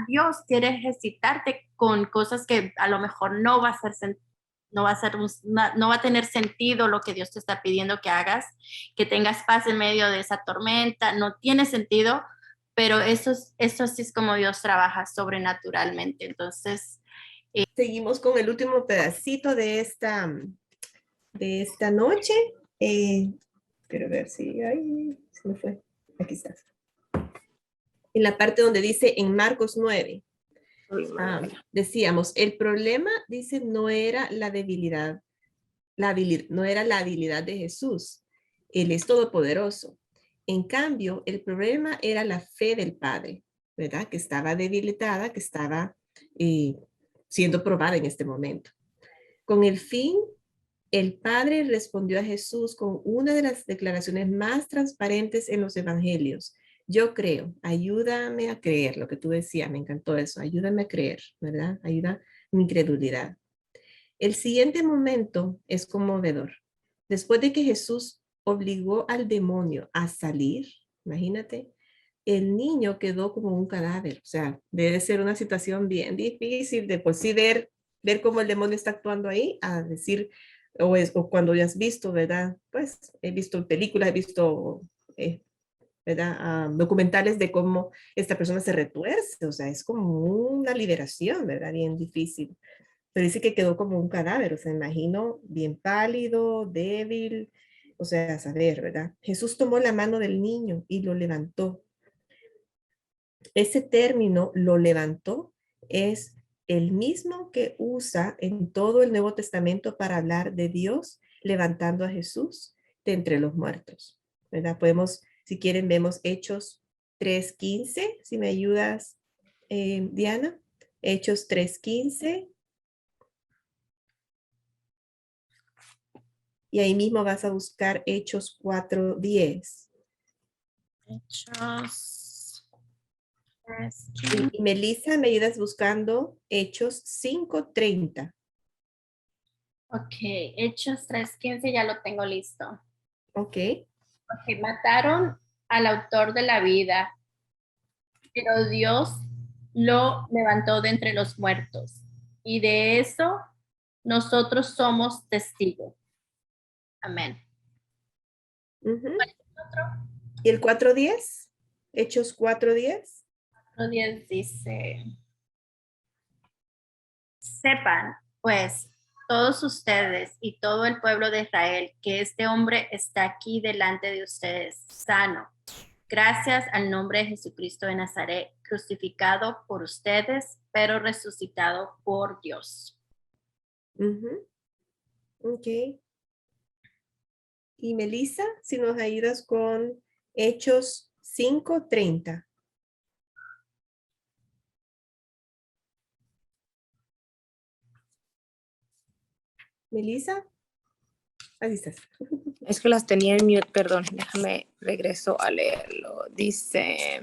Dios quiere ejercitarte con cosas que a lo mejor no va a ser no va a ser no va a tener sentido lo que Dios te está pidiendo que hagas, que tengas paz en medio de esa tormenta, no tiene sentido, pero eso sí es como Dios trabaja sobrenaturalmente. Entonces, seguimos con el último pedacito de esta noche. Quiero ver si, ay, se me fue. Aquí está. En la parte donde dice en Marcos 9. Decíamos, el problema, dice, no era la debilidad, no era la habilidad de Jesús. Él es todopoderoso. En cambio, el problema era la fe del Padre, ¿verdad? Que estaba debilitada, que estaba siendo probada en este momento. Con el fin, el Padre respondió a Jesús con una de las declaraciones más transparentes en los evangelios. Yo creo, ayúdame a creer, lo que tú decías, me encantó eso, ayúdame a creer, ¿verdad? Ayuda mi incredulidad. El siguiente momento es conmovedor. Después de que Jesús obligó al demonio a salir, imagínate, el niño quedó como un cadáver. O sea, debe ser una situación bien difícil de por sí ver cómo el demonio está actuando ahí, a decir, o cuando ya has visto, ¿verdad? Pues he visto películas, he visto, ¿verdad? Documentales de cómo esta persona se retuerce, o sea, es como una liberación, ¿verdad? Bien difícil. Pero dice que quedó como un cadáver, o sea, imagino bien pálido, débil, o sea, a saber, ¿verdad? Jesús tomó la mano del niño y lo levantó. Ese término, lo levantó, es el mismo que usa en todo el Nuevo Testamento para hablar de Dios levantando a Jesús de entre los muertos, ¿verdad? Podemos, si quieren, vemos Hechos 3:15, si me ayudas, Diana. Hechos 3:15. Y ahí mismo vas a buscar Hechos 4:10. Hechos. Y Melissa, me ayudas buscando Hechos 5:30. Ok, Hechos 3:15 ya lo tengo listo. Ok. Ok, mataron al autor de la vida, pero Dios lo levantó de entre los muertos. Y de eso nosotros somos testigos. Amén. ¿Y el 4:10? Hechos 4:10. 4:10 dice, sepan, pues, todos ustedes y todo el pueblo de Israel, que este hombre está aquí delante de ustedes, sano, gracias al nombre de Jesucristo de Nazaret, crucificado por ustedes, pero resucitado por Dios. Ok. Y Melissa, si nos ayudas con Hechos 5:30. Melissa, ahí estás. Es que las tenía en mute, perdón, déjame regreso a leerlo. Dice,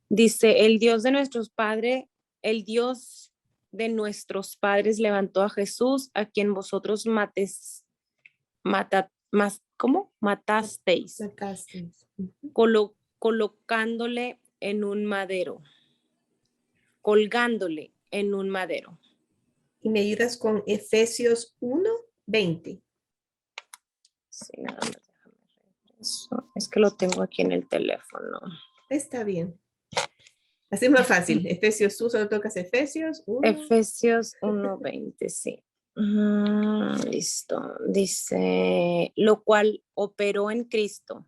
el Dios de nuestros padres, el Dios de nuestros padres levantó a Jesús, a quien vosotros matasteis, colocándole en un madero, colgándole en un madero. Y me ayudas con Efesios 1:20. Sí, nada más déjame regreso. Es que lo tengo aquí en el teléfono. Está bien. Así es más fácil. Efesios, tú solo tocas Efesios 1. Efesios 1:20, sí. Listo. Dice, lo cual operó en Cristo,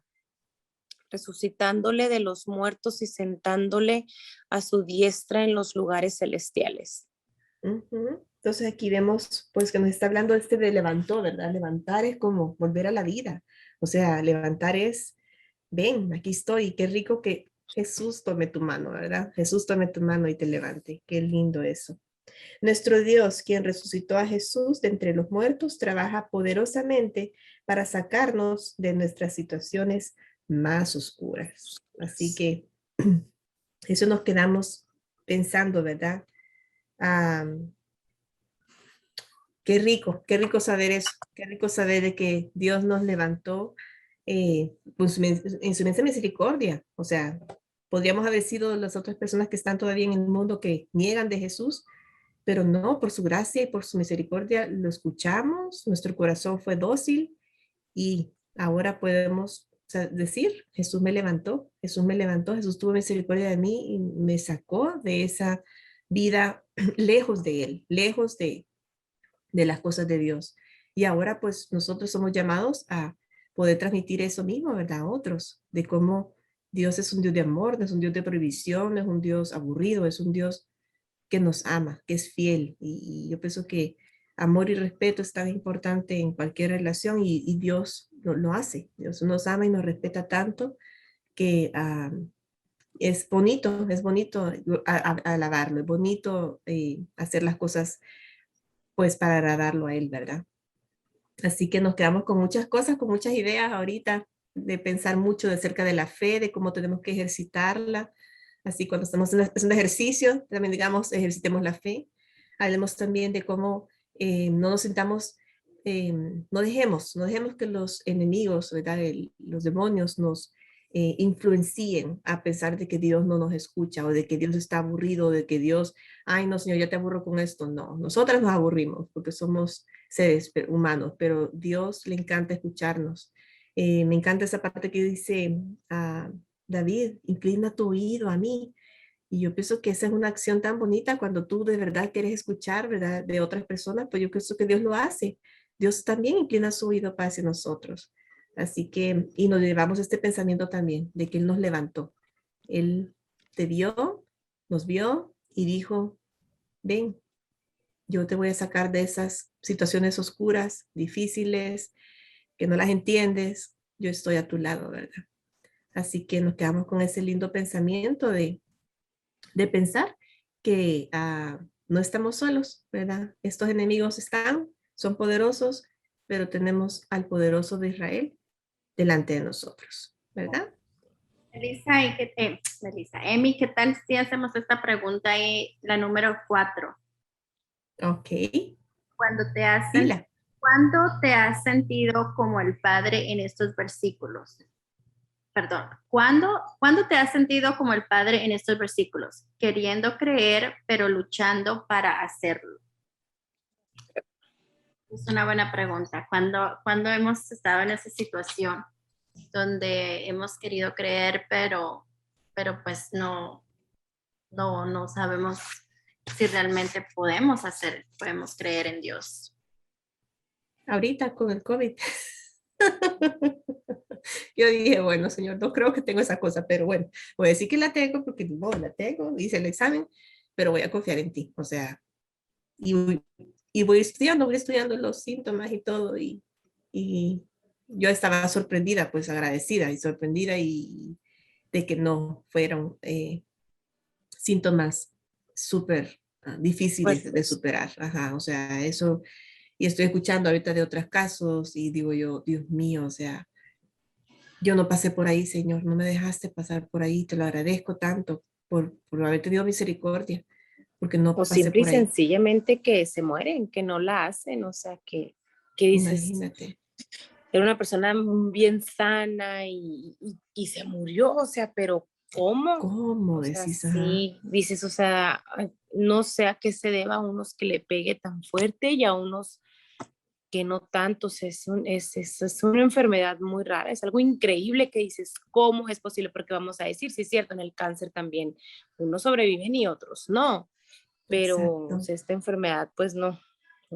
resucitándole de los muertos y sentándole a su diestra en los lugares celestiales. Entonces aquí vemos pues que nos está hablando de levantó, ¿verdad? Levantar es como volver a la vida. O sea, levantar es, ven, aquí estoy, qué rico que Jesús tome tu mano, ¿verdad? Jesús tome tu mano y te levante. Qué lindo eso. Nuestro Dios, quien resucitó a Jesús de entre los muertos, trabaja poderosamente para sacarnos de nuestras situaciones más oscuras. Así que eso nos quedamos pensando, ¿verdad? Qué rico saber eso, qué rico saber de que Dios nos levantó pues, en su inmensa misericordia. O sea, podríamos haber sido las otras personas que están todavía en el mundo que niegan de Jesús, pero no, por su gracia y por su misericordia lo escuchamos, nuestro corazón fue dócil y ahora podemos decir, Jesús me levantó, Jesús tuvo misericordia de mí y me sacó de esa vida lejos de Él, lejos de las cosas de Dios. Y ahora pues nosotros somos llamados a poder transmitir eso mismo, ¿verdad? A otros, de cómo Dios es un Dios de amor, no es un Dios de prohibición, no es un Dios aburrido, es un Dios que nos ama, que es fiel. Y yo pienso que amor y respeto es tan importante en cualquier relación y Dios lo hace. Dios nos ama y nos respeta tanto que es bonito alabarlo, es bonito hacer las cosas pues para agradarlo a Él, ¿verdad? Así que nos quedamos con muchas cosas, con muchas ideas ahorita, de pensar mucho de acerca de la fe, de cómo tenemos que ejercitarla. Así cuando estamos haciendo ejercicio, también digamos, ejercitemos la fe. Hablemos también de cómo no nos sintamos, no dejemos que los enemigos, ¿verdad? Los demonios nos influencien a pesar de que Dios no nos escucha o de que Dios está aburrido, de que Dios, ay no Señor, ya te aburro con esto. No, nosotras nos aburrimos porque somos seres humanos, pero Dios le encanta escucharnos. Me encanta esa parte que dice David, inclina tu oído a mí. Y yo pienso que esa es una acción tan bonita cuando tú de verdad quieres escuchar, ¿verdad? De otras personas, pues yo pienso que Dios lo hace. Dios también inclina su oído para hacia nosotros. Así que, y nos llevamos este pensamiento también de que Él nos levantó. Él te vio, nos vio y dijo, ven, yo te voy a sacar de esas situaciones oscuras, difíciles, que no las entiendes. Yo estoy a tu lado, ¿verdad? Así que nos quedamos con ese lindo pensamiento de pensar que no estamos solos, ¿verdad? Estos enemigos son poderosos, pero tenemos al poderoso de Israel delante de nosotros, ¿verdad? Melissa, Emi, ¿qué tal si hacemos esta pregunta y la número 4? Ok. Cuando Dila. ¿Cuándo te has sentido como el Padre en estos versículos? Perdón, ¿cuándo te has sentido como el Padre en estos versículos? Queriendo creer, pero luchando para hacerlo. Es una buena pregunta. ¿Cuándo hemos estado en esa situación donde hemos querido creer, pero pues no sabemos si realmente podemos creer en Dios? Ahorita con el COVID. Yo dije, bueno, Señor, no creo que tengo esa cosa, pero bueno, voy a decir que la tengo porque no, la tengo, hice el examen, pero voy a confiar en ti. O sea, y voy estudiando los síntomas y todo, y yo estaba sorprendida, pues agradecida y sorprendida y de que no fueron síntomas súper difíciles de superar. Ajá, o sea, eso, y estoy escuchando ahorita de otros casos y digo yo, Dios mío, o sea, yo no pasé por ahí, Señor, no me dejaste pasar por ahí, te lo agradezco tanto por haber tenido misericordia, porque no O pasé simple y por ahí. sencillamente que se mueren, que no la hacen, o sea, que dices, Imagínate. era una persona bien sana y se murió, o sea, pero ¿cómo? ¿Cómo O sea, decís? Ajá. sí, dices, o sea, no sé a qué se deba a unos que le pegue tan fuerte y a unos que no tanto, o sea, es una enfermedad muy rara, es algo increíble que dices, ¿cómo es posible? Porque vamos a decir, sí es cierto, en el cáncer también unos sobreviven y otros no, pero o Exacto. sea, esta enfermedad pues no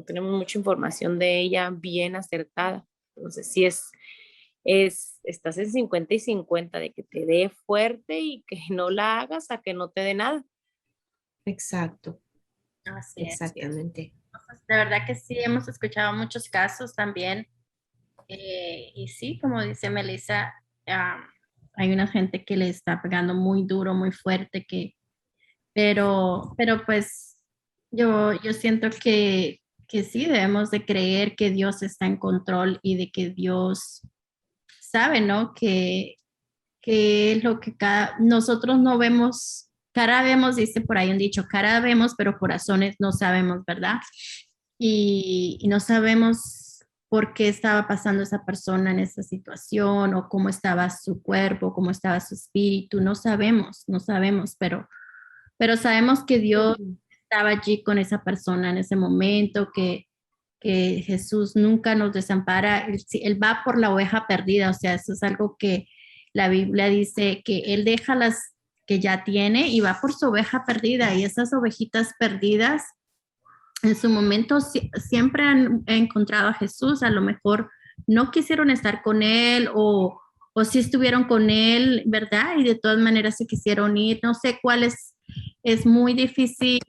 tenemos mucha información de ella bien acertada, entonces sí estás en 50 y 50 de que te dé fuerte y que no la hagas a que no te dé nada. Exacto. Así es, sí es. Exactamente. De verdad que sí, hemos escuchado muchos casos también. Y sí, como dice Melissa, hay una gente que le está pegando muy duro, muy fuerte, pero pues yo siento que sí, debemos de creer que Dios está en control y de que Dios sabe, ¿no? Que es lo que nosotros no vemos, cara vemos, dice por ahí un dicho, cara vemos, pero corazones no sabemos, ¿verdad? Y no sabemos por qué estaba pasando esa persona en esa situación o cómo estaba su cuerpo, cómo estaba su espíritu, no sabemos, pero sabemos que Dios Ujú. estaba allí con esa persona en ese momento, que Jesús nunca nos desampara, él va por la oveja perdida, o sea, eso es algo que la Biblia dice que Él deja las que ya tiene y va por su oveja perdida y esas ovejitas perdidas en su momento siempre han encontrado a Jesús, a lo mejor no quisieron estar con Él o sí estuvieron con Él, ¿verdad? Y de todas maneras se quisieron ir, no sé cuál es muy difícil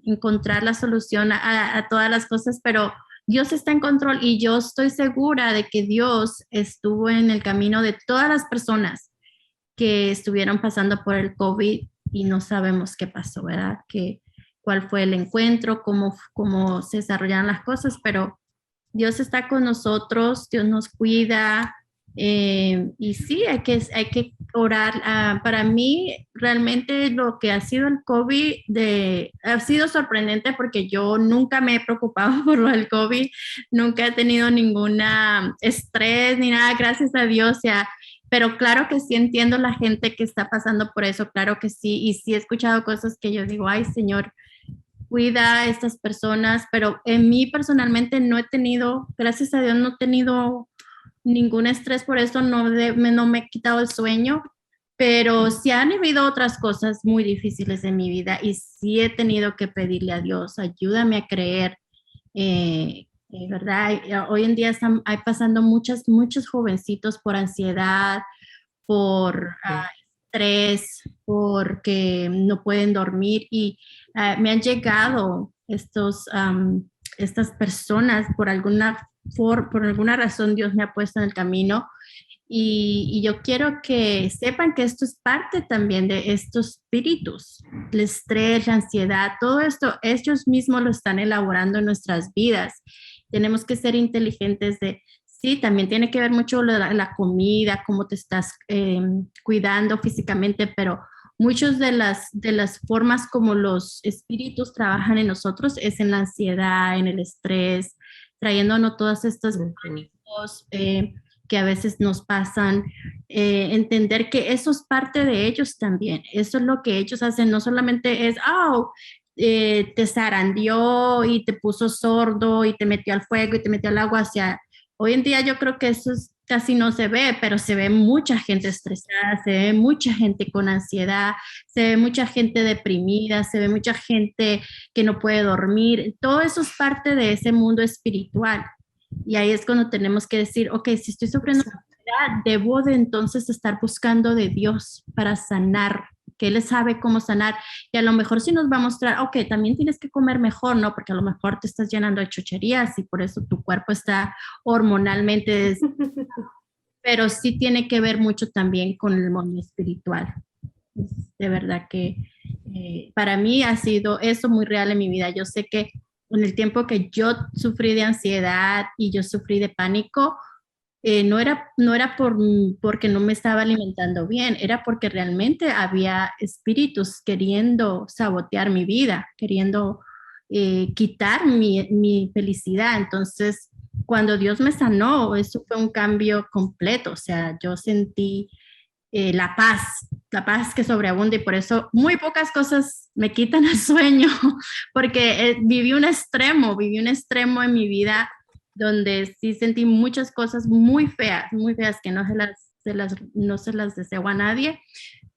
encontrar la solución a todas las cosas, pero Dios está en control y yo estoy segura de que Dios estuvo en el camino de todas las personas que estuvieron pasando por el COVID y no sabemos qué pasó, ¿verdad? Cuál fue el encuentro, cómo se desarrollaron las cosas, pero Dios está con nosotros, Dios nos cuida, y sí, hay que orar. Para mí, realmente lo que ha sido el COVID ha sido sorprendente porque yo nunca me he preocupado por lo del COVID, nunca he tenido ninguna estrés ni nada, gracias a Dios, ya. Pero claro que sí entiendo la gente que está pasando por eso, claro que sí, y sí he escuchado cosas que yo digo, ay Señor, cuida a estas personas, pero en mí personalmente no he tenido, gracias a Dios, no he tenido ningún estrés por eso, no me he quitado el sueño, pero sí han habido otras cosas muy difíciles en mi vida y sí he tenido que pedirle a Dios, ayúdame a creer, ¿verdad? Hoy en día están hay pasando muchos jovencitos por ansiedad, por estrés, porque no pueden dormir y me han llegado estas personas por alguna razón Dios me ha puesto en el camino y yo quiero que sepan que esto es parte también de estos espíritus, el estrés, la ansiedad, todo esto, ellos mismos lo están elaborando en nuestras vidas. Tenemos que ser inteligentes sí, también tiene que ver mucho la comida, cómo te estás cuidando físicamente, pero muchas de las formas como los espíritus trabajan en nosotros es en la ansiedad, en el estrés, trayéndonos todas estas cosas que a veces nos pasan, entender que eso es parte de ellos también, eso es lo que ellos hacen, no solamente es, te zarandeó y te puso sordo y te metió al fuego y te metió al agua, hoy en día yo creo que casi no se ve, pero se ve mucha gente estresada, se ve mucha gente con ansiedad, se ve mucha gente deprimida, se ve mucha gente que no puede dormir. Todo eso es parte de ese mundo espiritual. Y ahí es cuando tenemos que decir, ok, si estoy sufriendo ansiedad, debo de entonces estar buscando de Dios para sanar, que Él sabe cómo sanar. Y a lo mejor sí nos va a mostrar, ok, también tienes que comer mejor, ¿no? Porque a lo mejor te estás llenando de chucherías y por eso tu cuerpo está hormonalmente, pero sí tiene que ver mucho también con el mundo espiritual. De verdad que para mí ha sido eso muy real en mi vida. Yo sé que en el tiempo que yo sufrí de ansiedad y yo sufrí de pánico, no era porque no me estaba alimentando bien, era porque realmente había espíritus queriendo sabotear mi vida, queriendo quitar mi felicidad. Entonces, cuando Dios me sanó, eso fue un cambio completo. O sea, yo sentí la paz que sobreabunda y por eso muy pocas cosas me quitan el sueño, porque viví un extremo en mi vida donde sí sentí muchas cosas muy feas que no se las deseo a nadie,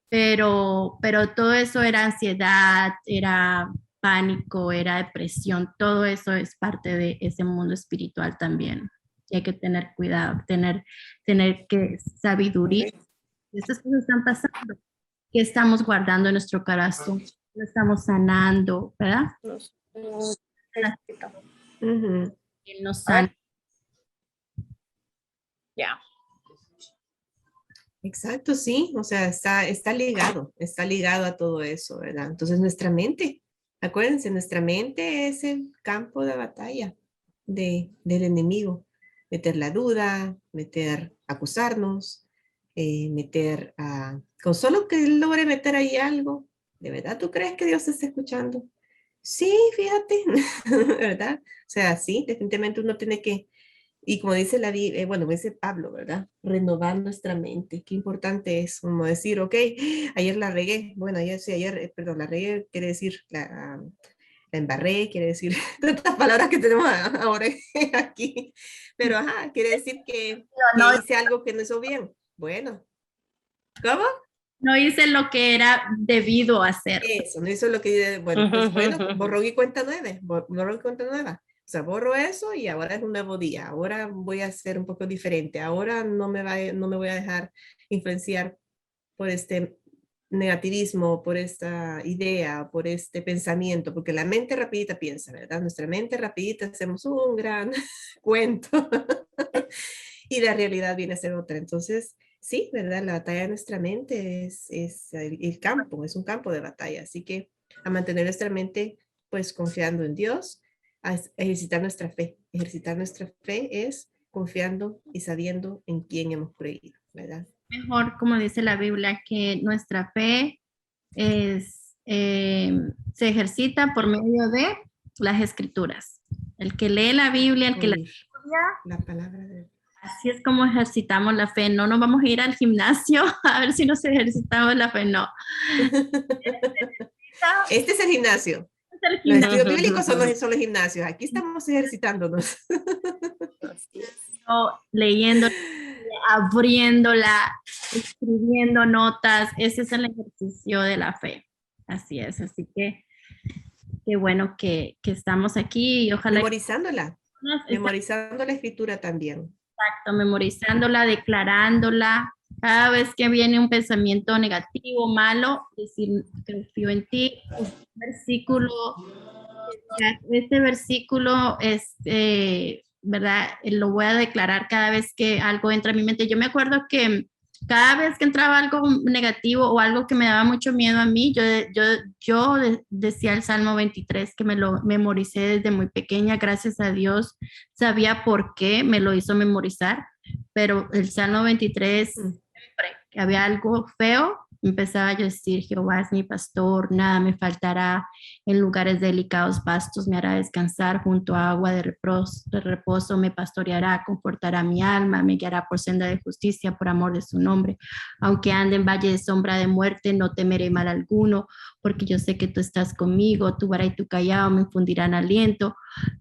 pero todo eso era ansiedad, era pánico, era depresión, todo eso es parte de ese mundo espiritual también. Y hay que tener cuidado, tener que sabiduría. Estas cosas están pasando, que estamos guardando en nuestro corazón, lo estamos sanando, ¿verdad? Ujú. Él nos sana. Ya. Exacto, sí, o sea, está ligado a todo eso, ¿verdad? Entonces nuestra mente, acuérdense, nuestra mente es el campo de batalla del enemigo. Meter la duda, acusarnos, con solo que él logre meter ahí algo, ¿de verdad tú crees que Dios te está escuchando? Sí, fíjate, ¿verdad? O sea, sí, definitivamente uno tiene que y como dice la Biblia, bueno, dice Pablo, ¿verdad? Renovar nuestra mente. Qué importante es como decir, ok, ayer la regué. Bueno, perdón, la regué quiere decir, la embarré, quiere decir tantas palabras que tenemos ahora aquí. Pero, ajá, quiere decir que No, hice algo que no hizo bien. Bueno, ¿cómo? no hice lo que era debido hacer. Eso, no hizo lo que, bueno, pues bueno, borrón y cuenta nueva, borrón y cuenta nueva. O sea, borro eso y ahora es un nuevo día. Ahora voy a hacer un poco diferente. Ahora no me voy a dejar influenciar por este negativismo, por esta idea, por este pensamiento, porque la mente rapidita piensa, ¿verdad? Nuestra mente rapidita hacemos un gran cuento y la realidad viene a ser otra. Entonces, sí, ¿verdad? La batalla de nuestra mente es el campo, es un campo de batalla. Así que a mantener nuestra mente, pues confiando en Dios, a ejercitar nuestra fe. Ejercitar nuestra fe es confiando y sabiendo en quién hemos creído, ¿verdad? Mejor, como dice la Biblia, que nuestra fe se ejercita por medio de las escrituras. El que lee la Biblia, el que la Oír estudia, la palabra de Dios. así es como ejercitamos la fe. No nos vamos a ir al gimnasio a ver si nos ejercitamos la fe, no. Este es el gimnasio. Es el Los gimnasio, estudios bíblicos son los gimnasios. Aquí estamos ejercitándonos. leyendo, abriéndola, escribiendo notas. Ese es el ejercicio de la fe. Así es. Así que qué bueno que estamos aquí y ojalá Memorizándola. Memorizando la escritura también. exacto, memorizándola, declarándola. Cada vez que viene un pensamiento negativo, malo, decir, confío en ti. Versículo, este versículo es, ¿verdad? Lo voy a declarar cada vez que algo entra a mi mente. Yo me acuerdo que cada vez que entraba algo negativo o algo que me daba mucho miedo a mí, yo decía el Salmo 23, que me lo memoricé desde muy pequeña, gracias a Dios, sabía por qué me lo hizo memorizar, pero el Salmo 23, siempre que había algo feo, empezaba yo a decir, Jehová es mi pastor, nada me faltará, en lugares delicados pastos me hará descansar, junto a agua de reposo me pastoreará, confortará mi alma, me guiará por senda de justicia por amor de su nombre. Aunque ande en valle de sombra de muerte, no temeré mal alguno, porque yo sé que tú estás conmigo, tu vara y tu callado me infundirán aliento.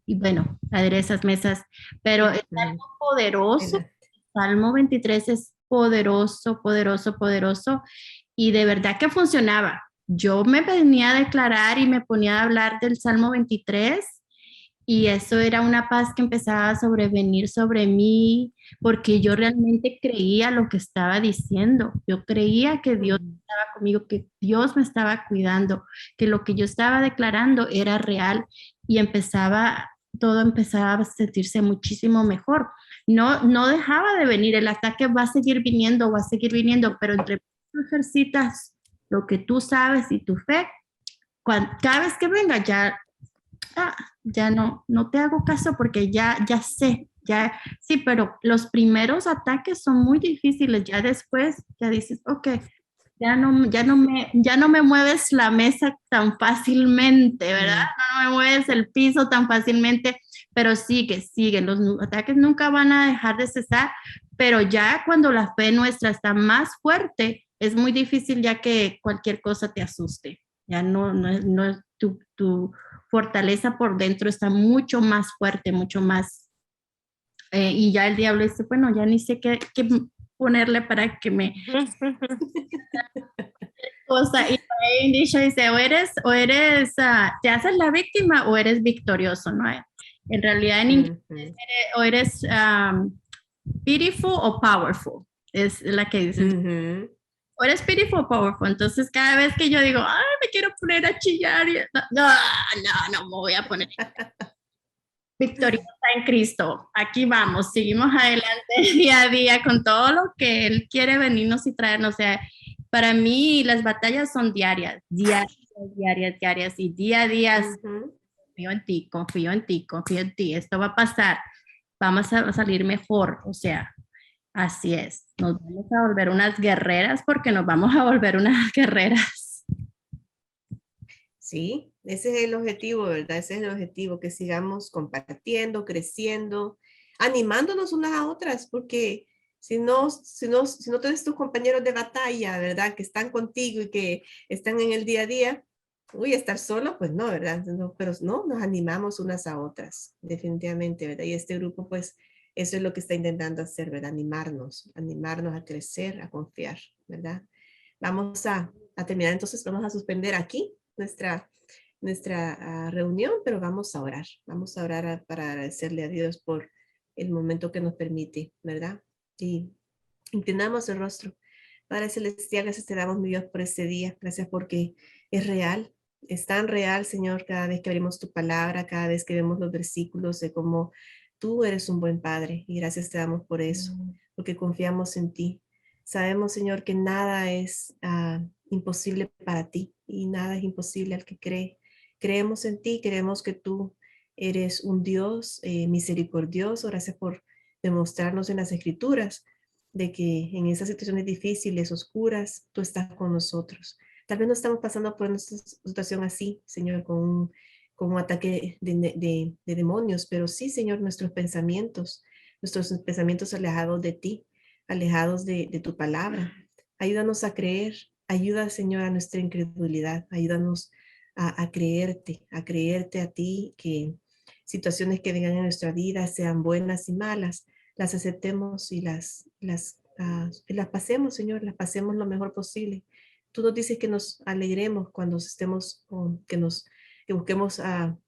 Y bueno, aderezas mesas, pero es algo poderoso. Salmo 23 es poderoso, poderoso, poderoso, y de verdad que funcionaba. Yo me venía a declarar y me ponía a hablar del Salmo 23 y eso era una paz que empezaba a sobrevenir sobre mí porque yo realmente creía lo que estaba diciendo. Yo creía que Dios estaba conmigo, que Dios me estaba cuidando, que lo que yo estaba declarando era real y todo empezaba a sentirse muchísimo mejor. No dejaba de venir, el ataque va a seguir viniendo, va a seguir viniendo, pero entre tú ejercitas lo que tú sabes y tu fe, cada vez que venga ya no te hago caso porque ya sé, sí, pero los primeros ataques son muy difíciles, ya después ya dices, ok, ya no me mueves la mesa tan fácilmente, ¿verdad? No me mueves el piso tan fácilmente, pero sigue, los ataques nunca van a dejar de cesar, pero ya cuando la fe nuestra está más fuerte, es muy difícil ya que cualquier cosa te asuste, ya no tu fortaleza por dentro está mucho más fuerte, mucho más Y ya el diablo dice, bueno, ya ni sé qué ponerle para que me cosa. Y ahí dicho dice, o eres, te haces la víctima o eres victorioso, ¿no? En realidad en inglés, o eres pitiful o powerful, es la que dicen. O eres pitiful o powerful. Entonces cada vez que yo digo, ay, me quiero poner a chillar, no me voy a poner. Victoriosa en Cristo. Aquí vamos, seguimos adelante día a día con todo lo que Él quiere venirnos y traernos. O sea, para mí las batallas son diarias, diarias, y día a día confío en ti, confío en ti, confío en ti. Esto va a pasar, vamos a salir mejor. O sea, así es. Nos vamos a volver unas guerreras porque nos vamos a volver unas guerreras. Sí, ese es el objetivo, ¿verdad? Ese es el objetivo, que sigamos compartiendo, creciendo, animándonos unas a otras, porque si no tienes tus compañeros de batalla, ¿verdad? Que están contigo y que están en el día a día, uy, estar solo, pues no, ¿verdad? No, pero no, nos animamos unas a otras, definitivamente, ¿verdad? Y este grupo, pues, eso es lo que está intentando hacer, ¿verdad? Animarnos a crecer, a confiar, ¿verdad? Vamos a terminar, entonces vamos a suspender aquí nuestra reunión, pero vamos a orar. Vamos a orar para agradecerle a Dios por el momento que nos permite, ¿verdad? Y inclinamos el rostro. Padre Celestial, gracias te damos, mi Dios, por este día. Gracias porque es real, es tan real, Señor, cada vez que abrimos tu palabra, cada vez que vemos los versículos de cómo tú eres un buen Padre. Y gracias te damos por eso, porque confiamos en ti. Sabemos, Señor, que nada es imposible para ti y nada es imposible al que cree. Creemos en ti, creemos que tú eres un Dios misericordioso. Gracias por demostrarnos en las Escrituras de que en esas situaciones difíciles, oscuras, tú estás con nosotros. Tal vez no estamos pasando por una situación así, Señor, con un ataque de demonios, pero sí, Señor, nuestros pensamientos alejados de ti, alejados de tu palabra. Ayúdanos a creer, ayuda, Señor, a nuestra incredulidad, ayúdanos a creerte a ti, que situaciones que vengan en nuestra vida, sean buenas y malas, las aceptemos y las pasemos, Señor, las pasemos lo mejor posible. Tú nos dices que nos alegremos cuando estemos, que busquemos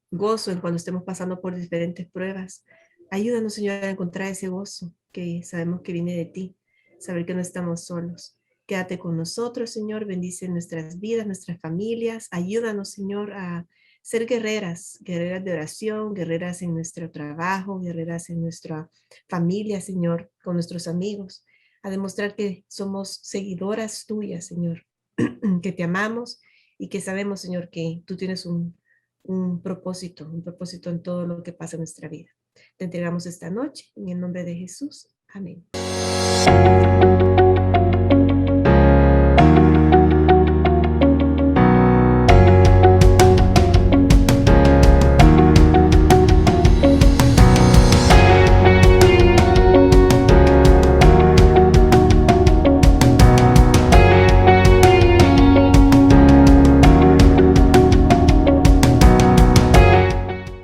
gozo en cuando estemos pasando por diferentes pruebas. Ayúdanos, Señor, a encontrar ese gozo que sabemos que viene de ti, saber que no estamos solos. Quédate con nosotros, Señor, bendice nuestras vidas, nuestras familias. Ayúdanos, Señor, a ser guerreras de oración, guerreras en nuestro trabajo, guerreras en nuestra familia, Señor, con nuestros amigos, a demostrar que somos seguidoras tuyas, Señor, que te amamos y que sabemos, Señor, que tú tienes un propósito en todo lo que pasa en nuestra vida. Te entregamos esta noche en el nombre de Jesús. Amén.